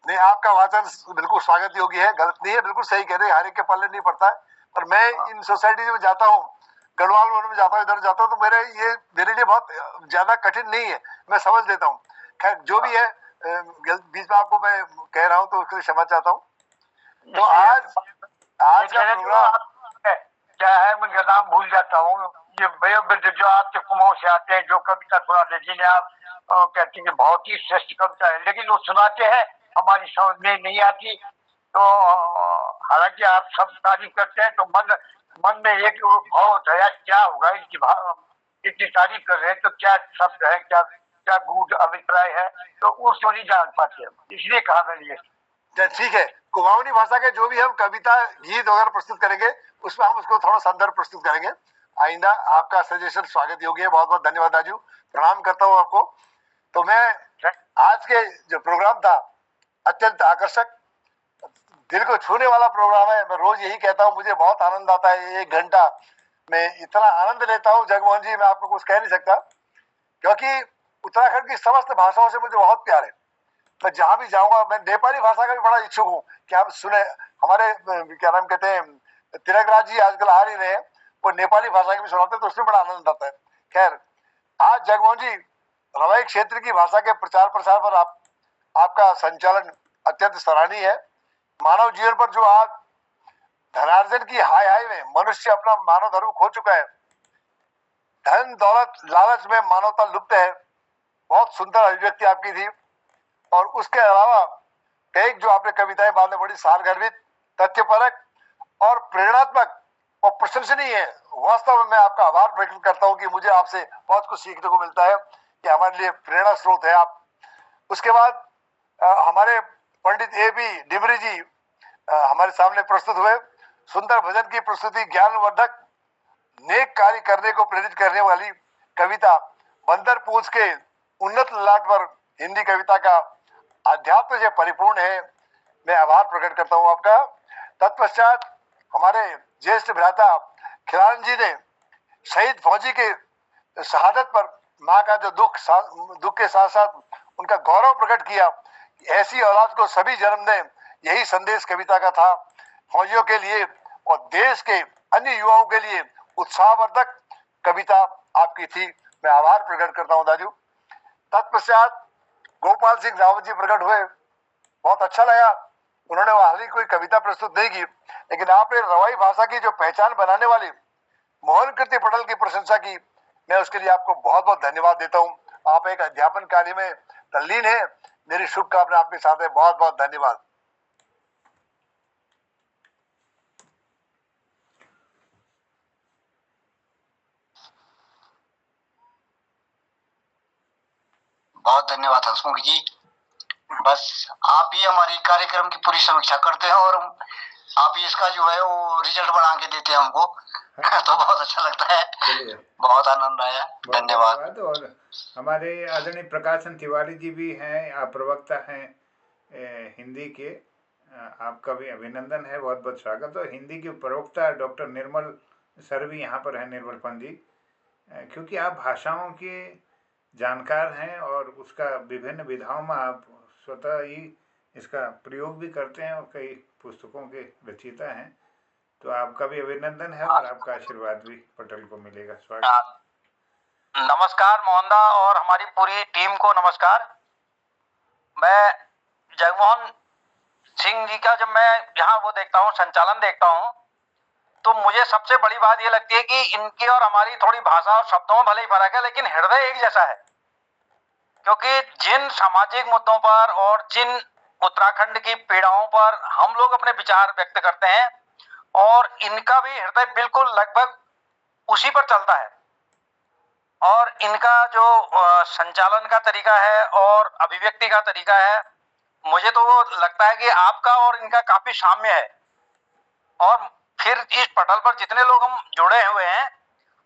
नहीं, आपका वाचन बिल्कुल स्वागत योग्य है, गलत नहीं है, बिल्कुल सही कह रहे हैं, हर एक के पल्ले नहीं पड़ता है। पर मैं इन सोसाइटी में जाता हूँ, गढ़वाल वन में जाता हूँ, इधर जाता हूँ, तो मेरे लिए बहुत ज्यादा कठिन नहीं है, मैं समझ लेता हूँ। खैर जो भी है, बीच में आपको मैं कह रहा हूँ तो उसके लिए क्षमा चाहता हूँ। तो आज का प्रोग्राम क्या है, मैं उनका नाम भूल जाता हूँ, ये वयोवृद्ध जो आपके कुमाऊं से आते हैं, जो कविता सुनाते हैं, जिन्हें आप कहते हैं कि बहुत ही श्रेष्ठ कविता है, लेकिन वो सुनाते हैं, हमारी समझ में नहीं आती। तो हालांकि आप सब तारीफ करते हैं, तो मन में एक भाव होता है, क्या होगा इनकी इतनी तारीफ कर रहे हैं, तो क्या शब्द है, क्या क्या गूढ़ अभिप्राय है, तो उसको नहीं जान पाते, इसलिए कहा मैंने ये। ठीक है, कुमाऊनी भाषा के जो भी हम कविता गीत वगैरह प्रस्तुत करेंगे, उसमें हम उसको थोड़ा संदर्भ प्रस्तुत करेंगे आइंदा। आपका सजेशन स्वागत योग्य है, बहुत बहुत धन्यवाद राजू, प्रणाम करता हूँ आपको। तो मैं आज के जो प्रोग्राम था अत्यंत आकर्षक, दिल को छूने वाला प्रोग्राम है। मैं रोज यही कहता हूँ, मुझे बहुत आनंद आता है, 1 घंटा मैं इतना आनंद लेता हूँ जगमोहन जी, मैं आपको कुछ कह नहीं सकता, क्योंकि उत्तराखंड की समस्त भाषाओं से मुझे बहुत प्यार है। मैं जहां भी जाऊंगा, मैं नेपाली भाषा का भी बड़ा इच्छुक हूँ कि हम सुने। हमारे क्या नाम कहते हैं, तिलकराज जी आजकल आ नहीं रहे, वो नेपाली भाषा की भी सुनाते हैं, तो उसमें बड़ा आनंद आता है। खैर, आज जगमोहन जी, रवाई क्षेत्र की भाषा के प्रचार प्रसार पर आपका संचालन अत्यंत सराहनीय है। मानव जीवन पर जो आज धनार्जन की हाय हाय में मनुष्य अपना मानव धर्म खो चुका है, धन दौलत लालच में मानवता लुप्त है, बहुत सुंदर अभिव्यक्ति आपकी थी। और उसके अलावा कई जो आपने कविताएं बाद में बड़ी सारगर्भित, तथ्यपरक और प्रेरणात्मक और प्रशंसनीय है। वास्तव में मैं आपका आभार प्रकट करता हूं कि मुझे आपसे बहुत कुछ सीखने को मिलता है, कि हमारे लिए प्रेरणा स्रोत है आप। उसके बाद हमारे पंडित A.B. डिमरी जी हमारे सामने प्रस्तुत हुए। सुंदर भजन की प्रस्तुति, ज्ञानवर्धक, नेक कार्य करने को प्रेरित करने वाली कविता, बंदर पूछ के उन्नत ललाट पर हिंदी कविता का अध्यात्म से परिपूर्ण है। मैं आभार प्रकट करता हूं आपका। तत्पश्चात हमारे ज्येष्ठ भ्राता खिलान जी ने शहीद फौजी के शहादत पर माँ का जो दुख के साथ साथ उनका गौरव प्रकट किया, ऐसी औलाद को सभी जन्म दें, यही संदेश कविता का था। फौजियों के लिए और देश के अन्य युवाओं के लिए उत्साहवर्धक कविता आपकी थी। मैं आभार प्रकट करता हूं दाजू। तत्पश्चात गोपाल सिंह रावत जी प्रकट हुए, बहुत अच्छा लगा। उन्होंने हाल ही कोई कविता प्रस्तुत नहीं की, लेकिन आपने रवाई भाषा की जो पहचान बनाने वाली मोहन कीर्ति पटेल की प्रशंसा की, मैं उसके लिए आपको बहुत बहुत धन्यवाद देता हूँ। आप एक अध्यापन कार्य में तल्लीन है, मेरी शुभकामना आपके साथ है। बहुत बहुत धन्यवाद। बहुत धन्यवाद हसमुख जी। बस आप ही हमारे कार्यक्रम की पूरी समीक्षा करते हैं और आप ही इसका जो है वो रिजल्ट बना के देते हैं हमको। तो बहुत अच्छा लगता है, बहुत आनंद आया। धन्यवाद। और हमारे आदरणीय प्रकाशन तिवारी जी भी हैं, आप प्रवक्ता हैं हिंदी के, आपका भी अभिनंदन है, बहुत बहुत स्वागत। और हिंदी के प्रवक्ता डॉक्टर निर्मल सर भी यहाँ पर हैं, निर्मल पंडित, क्योंकि आप भाषाओं के जानकार हैं और उसका विभिन्न विधाओं में आप स्वतः ही इसका प्रयोग भी करते हैं और कई पुस्तकों के रचयिता हैं। तो आपका भी अभिनंदन है और आपका आशीर्वाद भी पटेल को मिलेगा। स्वागत। नमस्कार मोहनदा और हमारी पूरी टीम को नमस्कार। मैं जगमोहन सिंह जी का जब मैं यहाँ वो देखता हूँ, संचालन देखता हूँ, तो मुझे सबसे बड़ी बात ये लगती है कि इनकी और हमारी थोड़ी भाषा और शब्दों में भले ही फर्क है, लेकिन हृदय एक जैसा है। क्योंकि जिन सामाजिक मुद्दों पर और जिन उत्तराखंड की पीड़ाओं पर हम लोग अपने विचार व्यक्त करते हैं, और इनका भी हृदय बिल्कुल लगभग उसी पर चलता है। और इनका जो संचालन का तरीका है और अभिव्यक्ति का तरीका है, मुझे तो वो लगता है कि आपका और इनका काफी साम्य है। और फिर इस पटल पर जितने लोग हम जुड़े हुए हैं,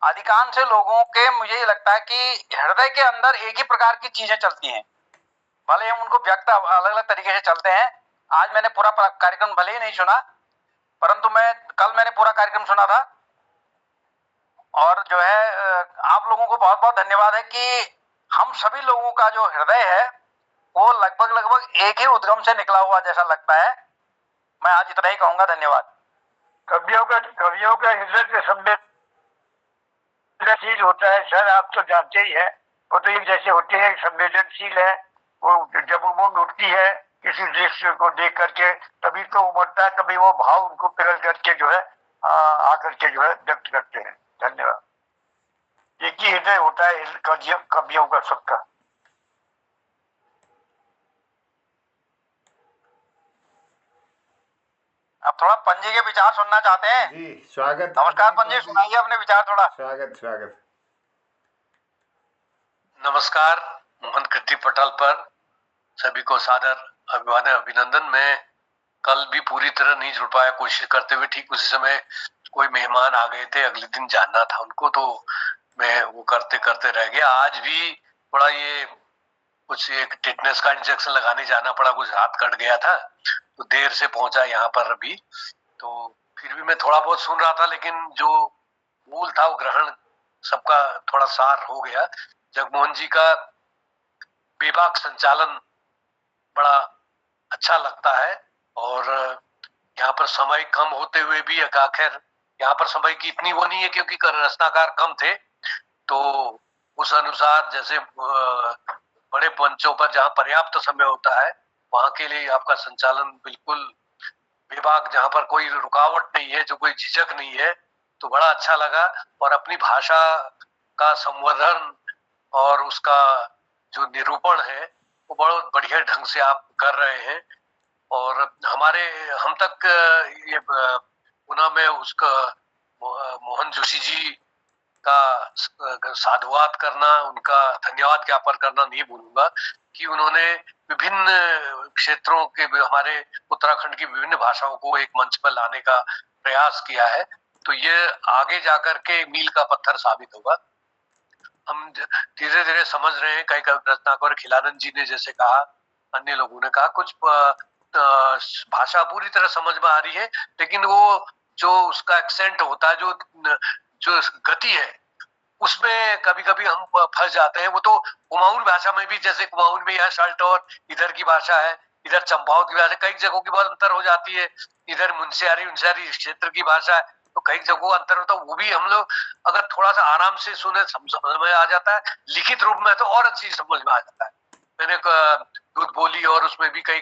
अधिकांश लोगों के मुझे ये लगता है कि हृदय के अंदर एक ही प्रकार की चीजें चलती हैं, भले हम उनको व्यक्त अलग अलग तरीके से चलते हैं। आज मैंने पूरा कार्यक्रम भले ही नहीं सुना, परंतु कल मैंने पूरा कार्यक्रम सुना था। और जो है आप लोगों को बहुत बहुत धन्यवाद है कि हम सभी लोगों का जो हृदय है वो लगभग लगभग एक ही उद्गम से निकला हुआ जैसा लगता है। मैं आज इतना ही कहूंगा, धन्यवाद। कवियों का हृदय पे संवेदनशील होता है सर, आप तो जानते ही हैं। वो तो एक जैसे होते हैं, संवेदनशील है। वो जब उमंग उठती है किसी दृश्य को देख करके, तभी तो उमड़ता है, तभी वो भाव उनको पिघल करके जो है आकर के जो है व्यक्त करते हैं। धन्यवाद। एक ही हृदय होता है कवियों का सबका। अब थोड़ा पंजी के विचार सुनना चाहते हैं। जी स्वागत। नमस्कार पंजी, सुनाइए अपने विचार थोड़ा। स्वागत स्वागत। नमस्कार। मोहन कीर्ति पटल पर सभी को सादर अभिवादन अभिनंदन। मैं कल भी पूरी तरह नहीं जुड़ पाया, कोशिश करते हुए ठीक उसी समय कोई मेहमान आ गए थे, अगले दिन जानना था उनको, तो मैं वो करते करते रह गया। आज भी थोड़ा ये कुछ एक टिटनेस का इंजेक्शन लगाने जाना पड़ा, कुछ हाथ कट गया था तो देर से पहुंचा यहाँ पर अभी। तो फिर भी मैं थोड़ा बहुत सुन रहा था, लेकिन जो मूल था वो ग्रहण सबका थोड़ा सार हो गया। जगमोहन जी का बेबाक संचालन बड़ा अच्छा लगता है, और यहाँ पर समय कम होते हुए भी आखिर यहाँ पर समय की इतनी वो नहीं है, क्योंकि रचनाकार कम थे, तो उस अनुसार जैसे बड़े मंचों पर जहाँ पर्याप्त समय होता है वहां के लिए आपका संचालन बिल्कुल बेबाक, जहाँ पर कोई रुकावट नहीं है, जो कोई झिझक नहीं है, तो बड़ा अच्छा लगा। और अपनी भाषा का संवर्धन और उसका जो निरूपण है वो बहुत बढ़िया ढंग से आप कर रहे हैं। और हम तक ये पुनः मैं उसका मोहन जोशी जी का साधुवाद करना, उनका धन्यवाद ज्ञापन करना नहीं भूलूंगा कि उन्होंने विभिन्न क्षेत्रों के हमारे उत्तराखंड की विभिन्न भाषाओं को एक मंच पर लाने का प्रयास किया है। तो ये आगे जाकर के मील का पत्थर साबित होगा। हम धीरे धीरे समझ रहे हैं, कई रत्नाकर खिलानंद जी ने जैसे कहा, अन्य लोगों ने कहा, कुछ भाषा पूरी तरह समझ में आ रही है, लेकिन वो जो उसका एक्सेंट होता है, जो गति है, उसमें कभी कभी हम फंस जाते हैं। वो तो कुमाऊन भाषा में भी, जैसे कुमाऊन में यह शल्ट और इधर की भाषा है, इधर चंपावत की भाषा, कई जगहों की बहुत अंतर हो जाती है। इधर मुंशियारी क्षेत्र की भाषा है, तो कई जगहों अंतर होता है। वो भी हम लोग अगर थोड़ा सा आराम से सुने समझ में आ जाता है। लिखित रूप में तो और अच्छी समझ में आ जाता है। मैंने दूध बोली और उसमें भी कई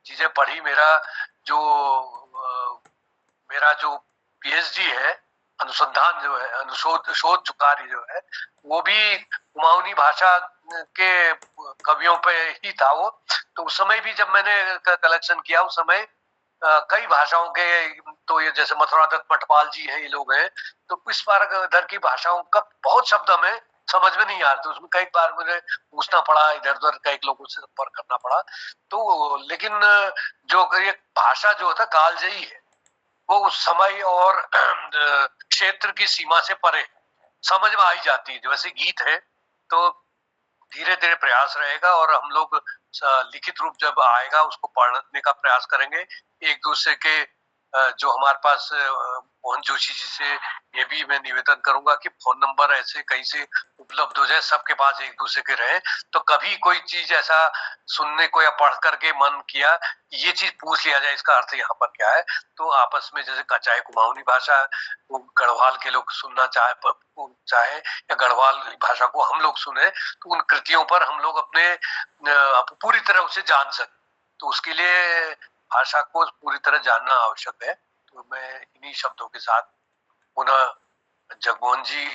चीजें पढ़ी। मेरा जो पीएचडी है, अनुसंधान जो है, शोध कार्य जो है, वो भी कुमाऊनी भाषा के कवियों पे ही था वो। तो उस समय भी जब मैंने कलेक्शन किया, उस समय कई भाषाओं के, तो ये जैसे मथुरा दत्त मठपाल जी हैं, ये लोग हैं, तो इस बार इधर की भाषाओं का बहुत शब्द हमें समझ में नहीं आ रहे, तो उसमें कई बार मुझे पूछना पड़ा, इधर उधर कई लोगों से संपर्क करना पड़ा। तो लेकिन जो ये भाषा जो था कालजयी है, वो उस समय और क्षेत्र की सीमा से परे समझ में आई जाती है। वैसे गीत है तो धीरे धीरे प्रयास रहेगा, और हम लोग लिखित रूप जब आएगा उसको पढ़ने का प्रयास करेंगे। एक दूसरे के जो हमारे पास मोहन जोशी जी से ये भी मैं निवेदन करूंगा कि फोन नंबर ऐसे कहीं से उपलब्ध हो जाए, सबके पास एक दूसरे के रहे, तो कभी कोई चीज ऐसा सुनने को या पढ़ करके मन किया ये चीज पूछ लिया जाए, इसका अर्थ यहाँ पर क्या है, तो आपस में जैसे चाहे कुमाऊनी भाषा वो गढ़वाल के लोग सुनना चाहे या गढ़वाल भाषा को हम लोग सुने, तो उन कृतियों पर हम लोग अपने पूरी तरह उसे जान सके। तो उसके लिए भाषा को पूरी तरह जानना आवश्यक है। तो मैं इन्हीं शब्दों के साथ पुनः जगमोहन जी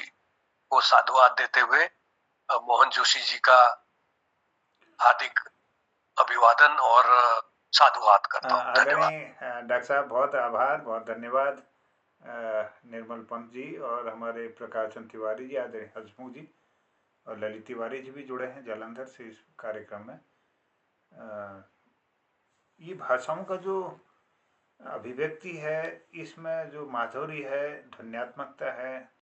को साधुवाद देते हुए मोहन जोशी जी का हार्दिक अभिवादन और साधुवाद करता हूँ। आदरणीय डॉक्टर साहब, बहुत आभार, बहुत धन्यवाद। निर्मल पंत जी और हमारे प्रकाशन तिवारी जी, आदरणीय हसमुख जी और ललित तिवारी जी भी जुड़े हैं जालंधर से इस कार्यक्रम में। ये भाषाओं का जो अभिव्यक्ति है, इसमें जो माधुर्य है, ध्वन्यात्मकता है,